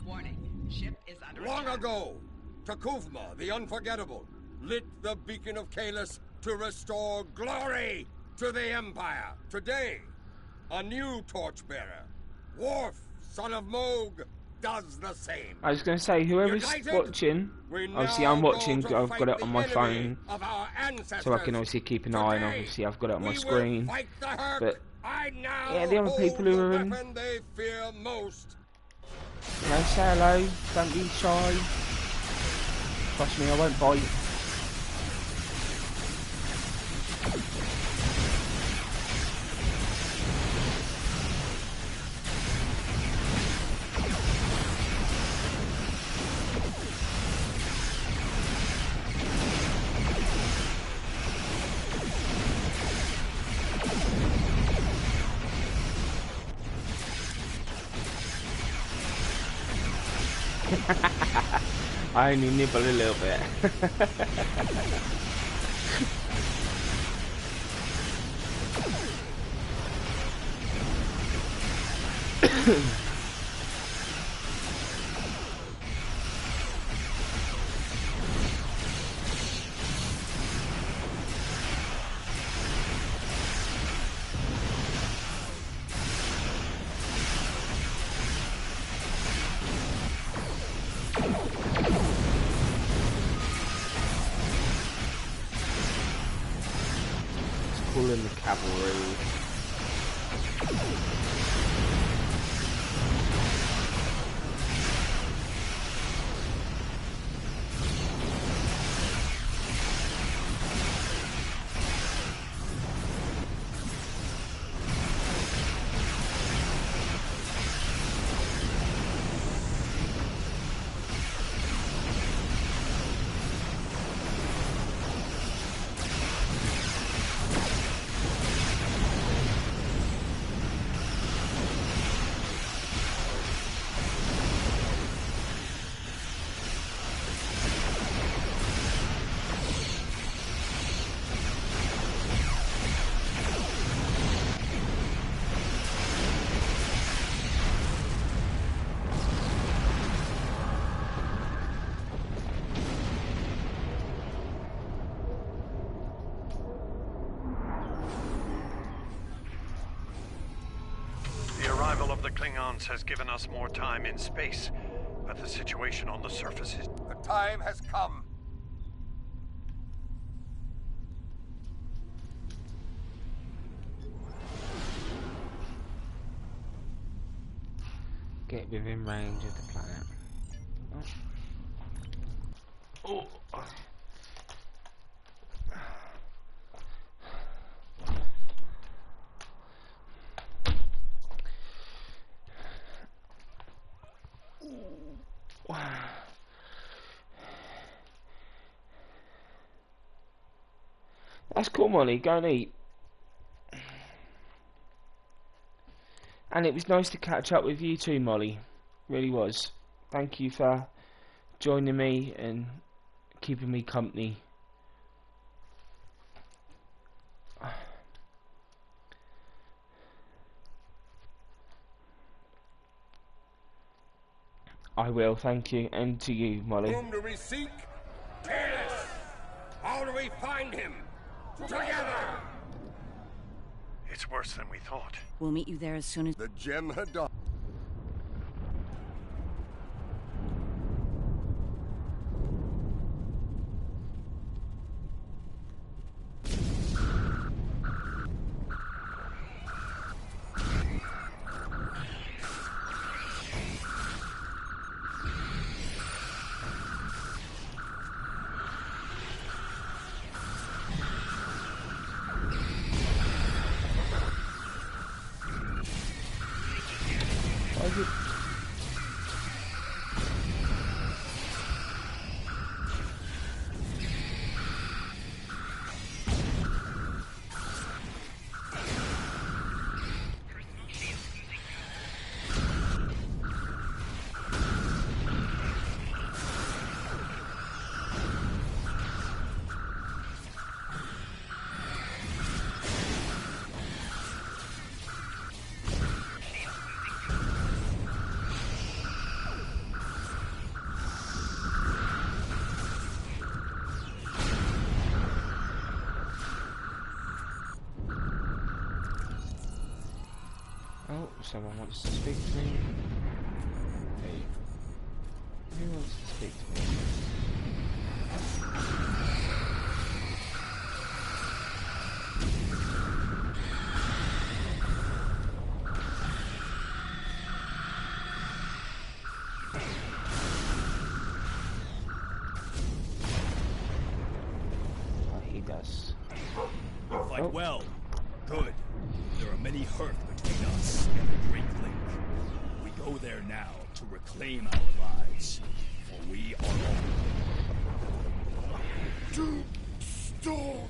Warning. Ship is under Long attack. ago, Takuvma, the Unforgettable, lit the beacon of Kalis to restore glory to the Empire. Today, a new torchbearer, Worf, son of Moog, does the same. I was going to say, whoever's United, watching, we obviously now I'm watching, go to I've got fight it on the my enemy phone, of our ancestors. so I can obviously keep an eye, and Today, obviously I've got it on my we will screen. fight the Hurk. But I now yeah, the other people who hold are the in, weapon they fear most. say hello, don't be shy. Trust me, I won't bite. I only nibble a little bit. Calling the cavalry. The Klingons has given us more time in space, but the situation on the surface is... The time has come. Get within range of the planet. Oh. That's cool, Molly. Go and eat. And it was nice to catch up with you too, Molly. Really was. Thank you for joining me and keeping me company. I will, thank you, and to you, Molly. Whom do we seek? Kalis! How do we find him? Together! It's worse than we thought. We'll meet you there as soon as... The gem had done. someone wants to speak to me. Hey, who wants to speak to me? Fight well. Good. There are many Herc between us and the Great Link. We go there now to reclaim our lives, for we are all. To storm.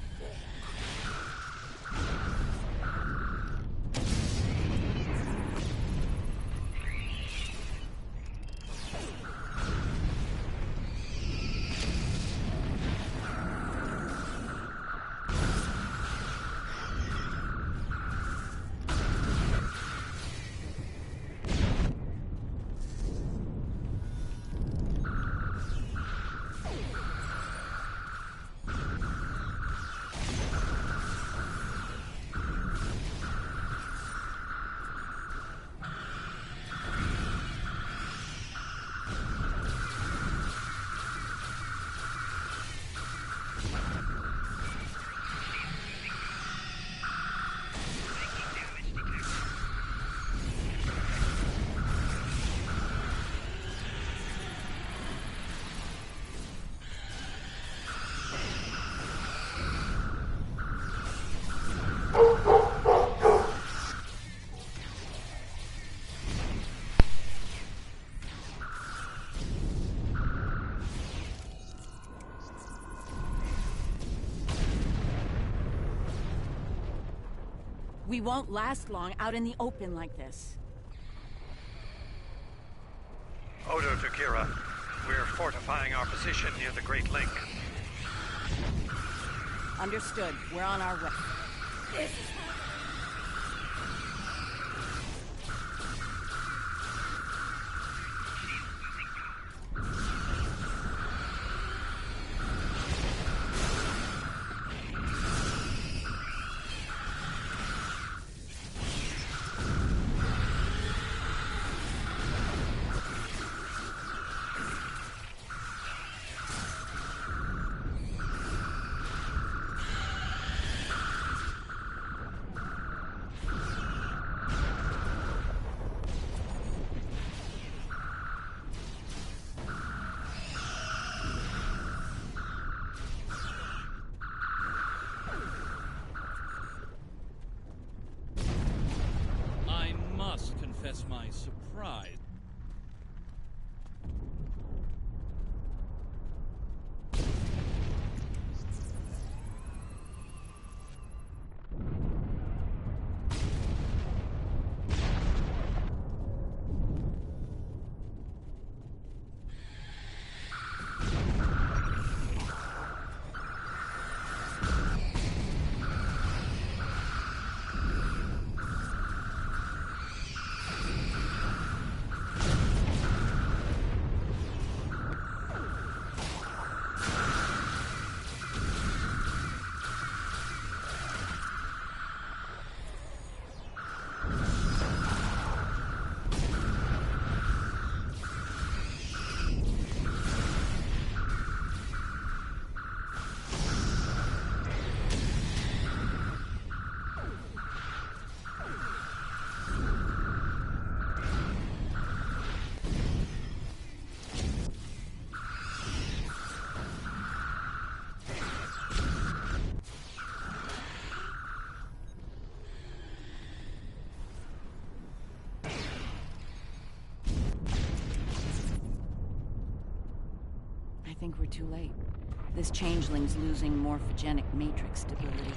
We won't last long out in the open like this. Odo to Kira. We're fortifying our position near the Great Link. Understood. We're on our way. Confess my surprise. I think we're too late. This changeling's losing morphogenic matrix stability.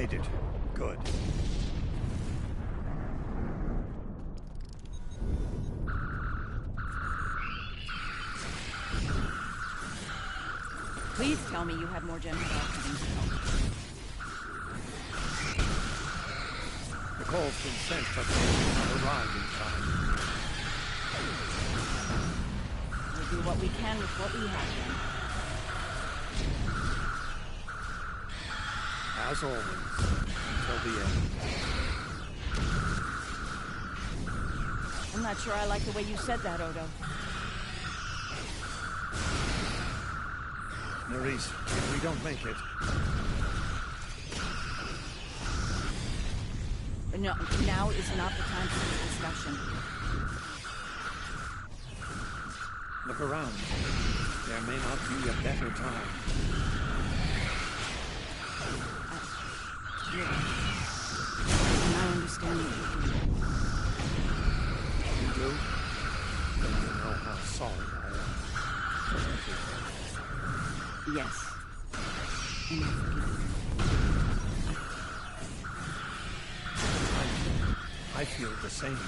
made it. Good. Please tell me you have more General coming to help. The call's been sent, but they have not arrived in time. We'll do what we can with what we have then. As always, until the end. I'm not sure I like the way you said that, Odo. Nerys, if we don't make it... No, now is not the time for this discussion. Look around. There may not be a better time. I understand what you do. You do? Then you know how sorry I am. Yes. And I forgive you. I feel the same.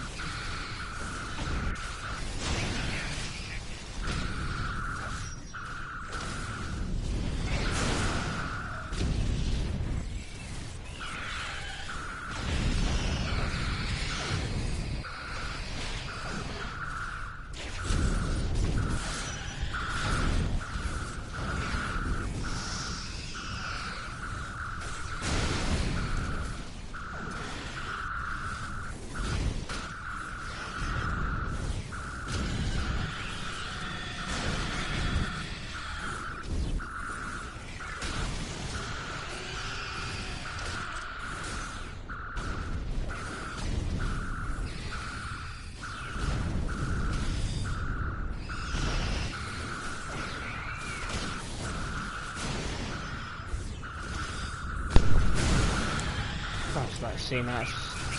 Gosh, like seeing that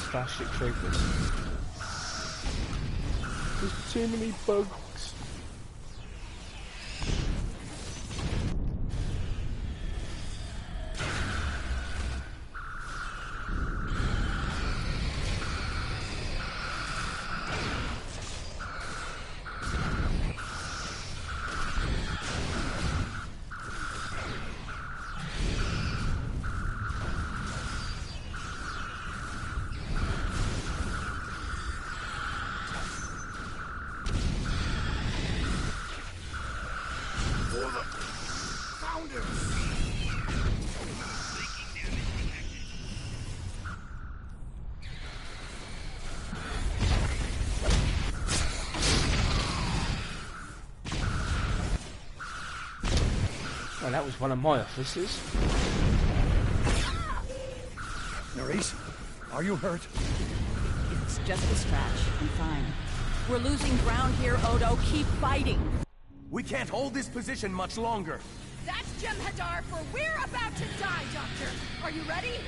Starship Troopers. There's too many bugs. Well, that was one of my officers. Nerys, are you hurt? It's just a scratch. I'm fine. We're losing ground here, Odo. Keep fighting. We can't hold this position much longer. That's Jem'Hadar, for we're about to die, Doctor. Are you ready?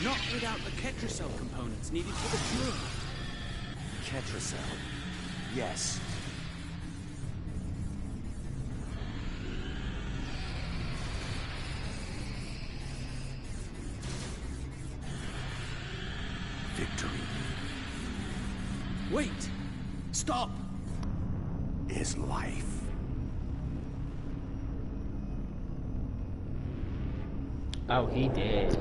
Not without the Ketracel components needed for the cure. Ketracel. Yes. Victory. Wait! Stop! Is life. Oh, he did.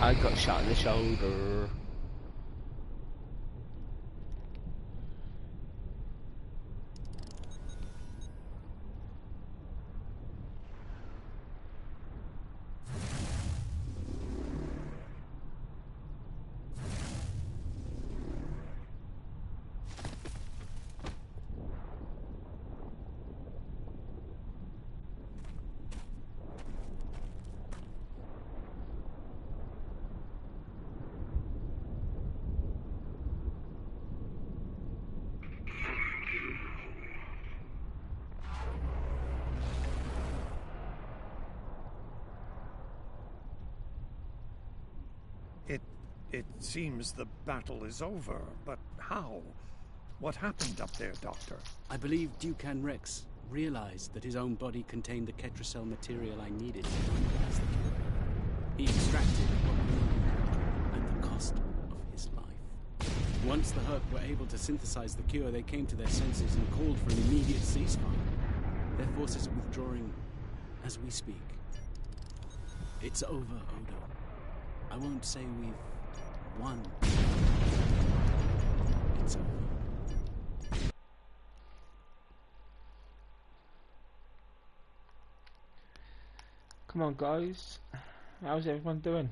I got shot in the shoulder. It seems the battle is over, but how? What happened up there, Doctor? I believe Dukan Rex realized that his own body contained the Ketracel material I needed to analyze the cure. He extracted what we needed at the cost of his life. Once the Herc were able to synthesize the cure, they came to their senses and called for an immediate ceasefire. Their forces are withdrawing as we speak. It's over, Odo. I won't say we've won. It's over. Come on, guys. How's everyone doing?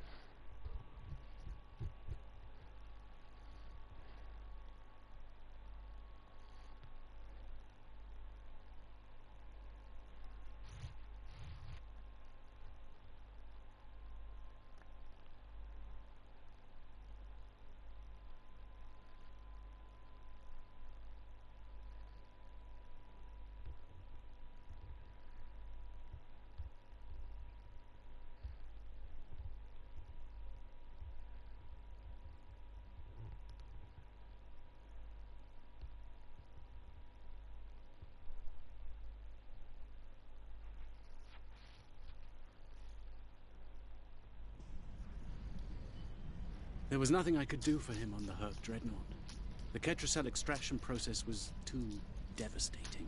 There was nothing I could do for him on the Herc Dreadnought. The Ketracel extraction process was too devastating.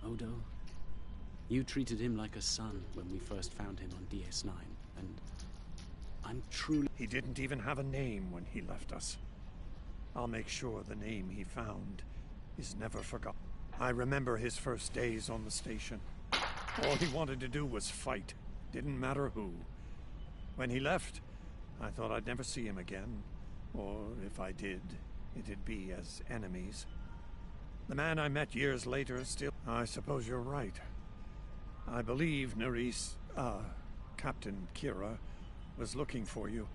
Odo, you treated him like a son when we first found him on DS9, and I'm truly... He didn't even have a name when he left us. I'll make sure the name he found is never forgotten. I remember his first days on the station. All he wanted to do was fight. Didn't matter who. When he left, I thought I'd never see him again. Or if I did, it'd be as enemies. The man I met years later still... I suppose you're right. I believe Nerys, Captain Kira, was looking for you.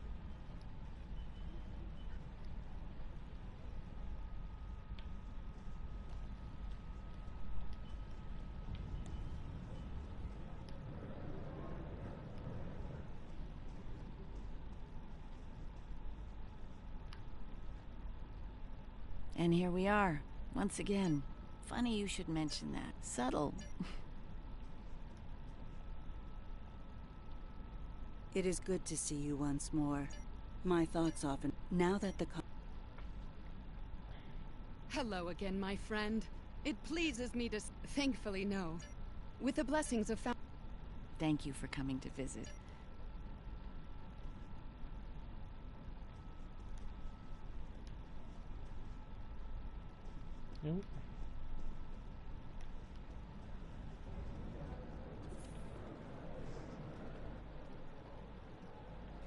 And here we are, once again. Funny you should mention that. Subtle. It is good to see you once more. My thoughts often... Now that the... Hello again, my friend. It pleases me to... Thankfully, no. With the blessings of... Thank you for coming to visit. Nope.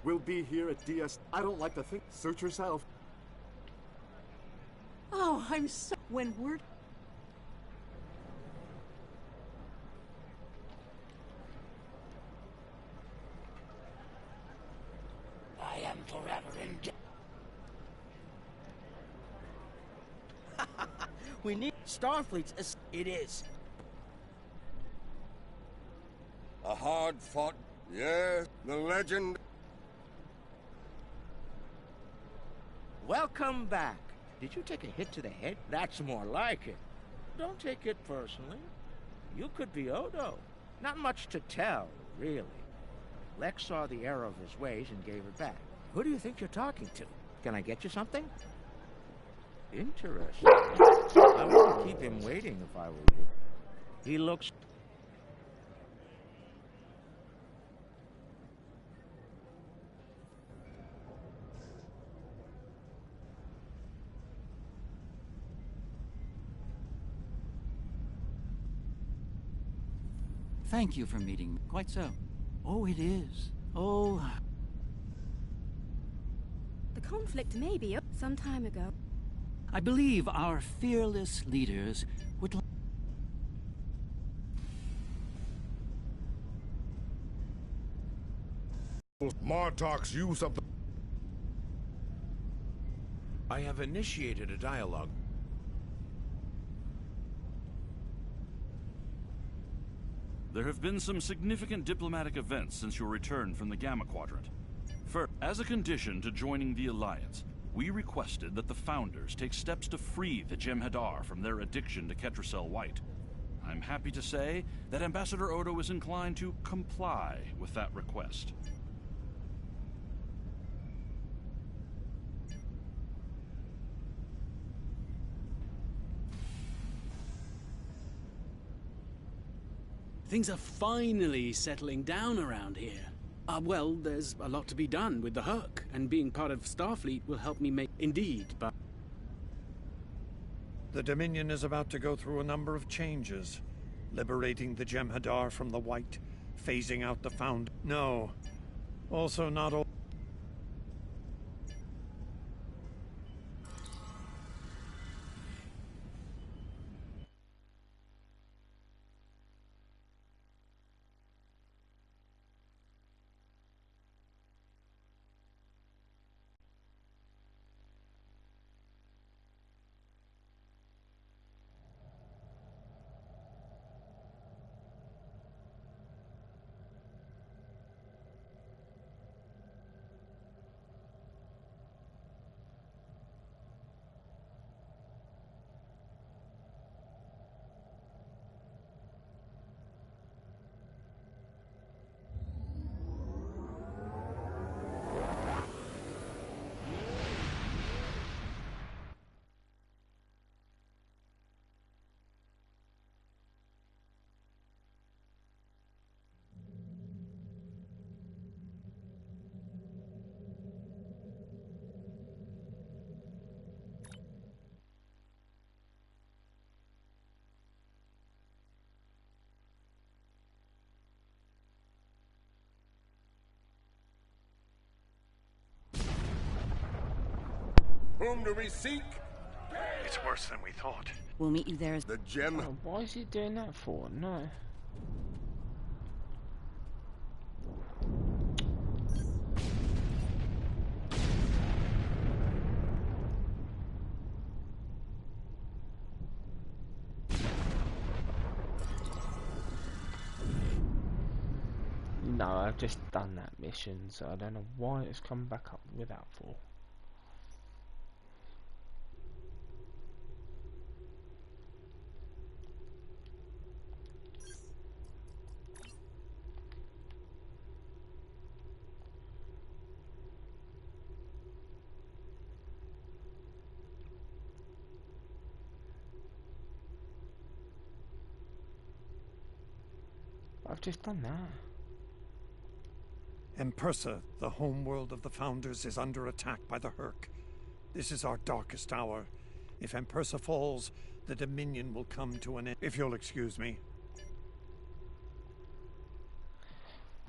We'll be here at DS. I don't like to think. Suit yourself. Oh, I'm so... When word... I am forever in debt. We need Starfleet's... It is. A hard-fought... Yes, the legend... Welcome back. Did you take a hit to the head? That's more like it. Don't take it personally. You could be Odo. Not much to tell, really. Lex saw the error of his ways and gave it back. Who do you think you're talking to? Can I get you something? Interesting. I wouldn't keep him waiting if I were you. He looks... Thank you for meeting me. Quite so. Oh, it is. Oh. The conflict may be up some time ago. I believe our fearless leaders would like... Martok's use of the... I have initiated a dialogue. There have been some significant diplomatic events since your return from the Gamma Quadrant. As a condition to joining the Alliance, we requested that the Founders take steps to free the Jem'Hadar from their addiction to Ketracel White. I'm happy to say that Ambassador Odo is inclined to comply with that request. Things are finally settling down around here. Well, there's a lot to be done with the Herc, and being part of Starfleet will help me make... Indeed, but... The Dominion is about to go through a number of changes. Liberating the Jem'Hadar from the White, phasing out the Found... No. Also not all... Whom do we seek? It's worse than we thought. We'll meet you there. The gem. Oh, why is he doing that for? No. No, I've just done that mission, so I don't know why it's come back up with that for. I've just done that. Empersa, the homeworld of the Founders, is under attack by the Herc. This is our darkest hour. If Empersa falls, the Dominion will come to an end. If you'll excuse me.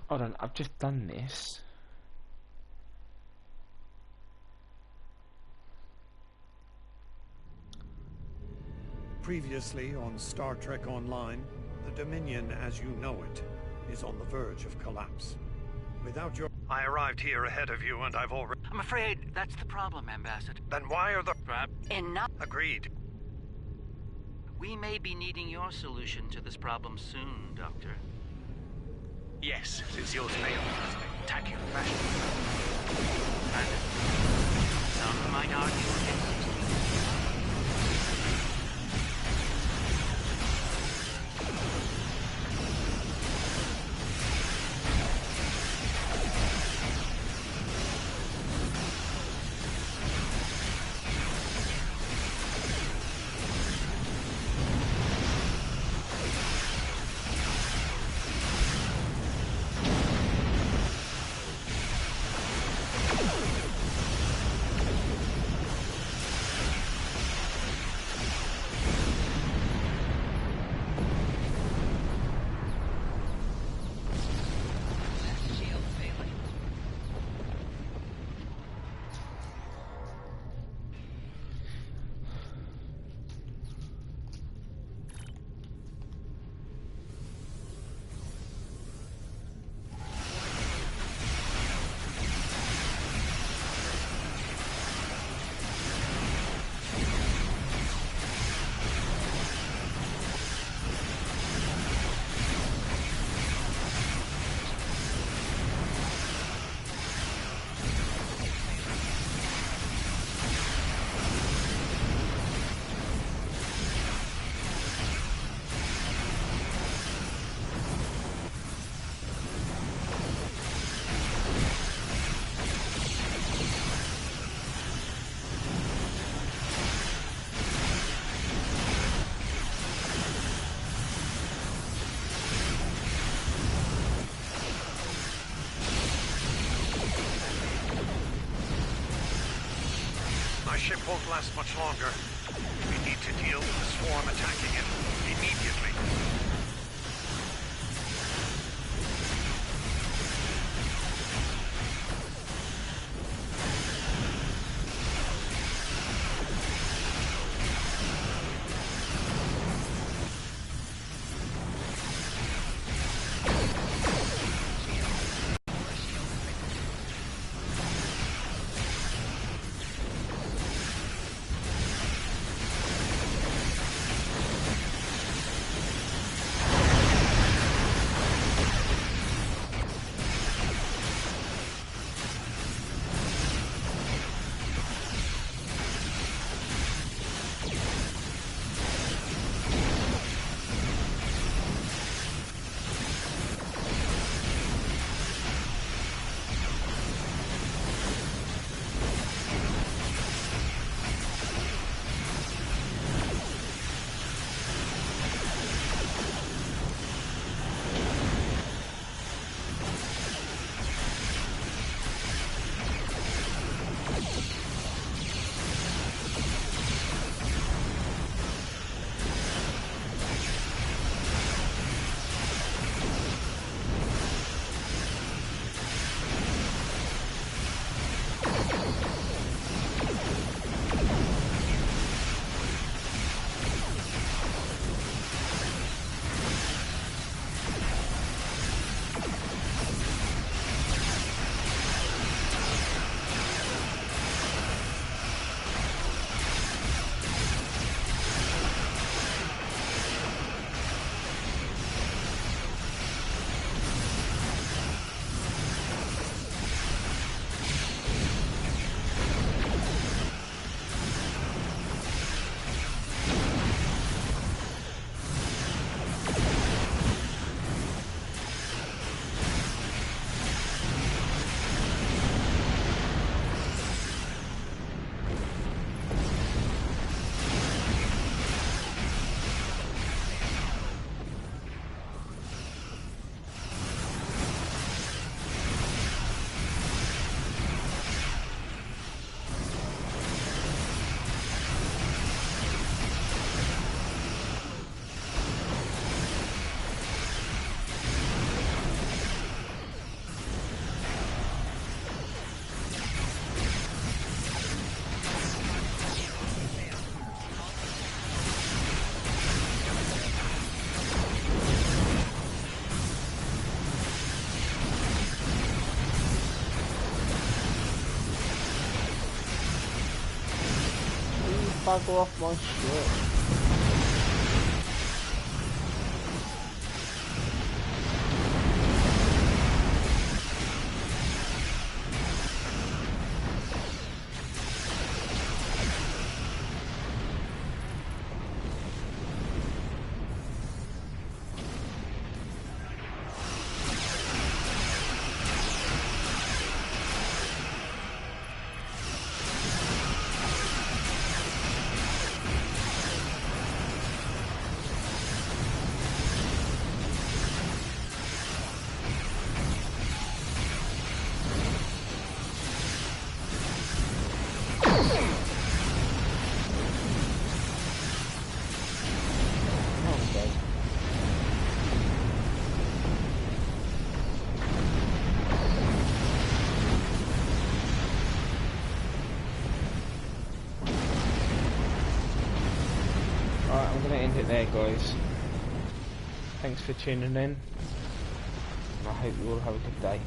Hold on, I've just done this. Previously on Star Trek Online, the Dominion, as you know it, is on the verge of collapse. Without your... I arrived here ahead of you and I've already... I'm afraid that's the problem, Ambassador. Then why are the... Enough. Agreed. We may be needing your solution to this problem soon, Doctor. Yes, since yours failed in a spectacular fashion. And some might argue against it. ship won't last much longer. We need to deal with the swarm attacking it immediately. Bugger off my shit. I'm going to end it there, guys. Thanks for tuning in, and I hope you all have a good day.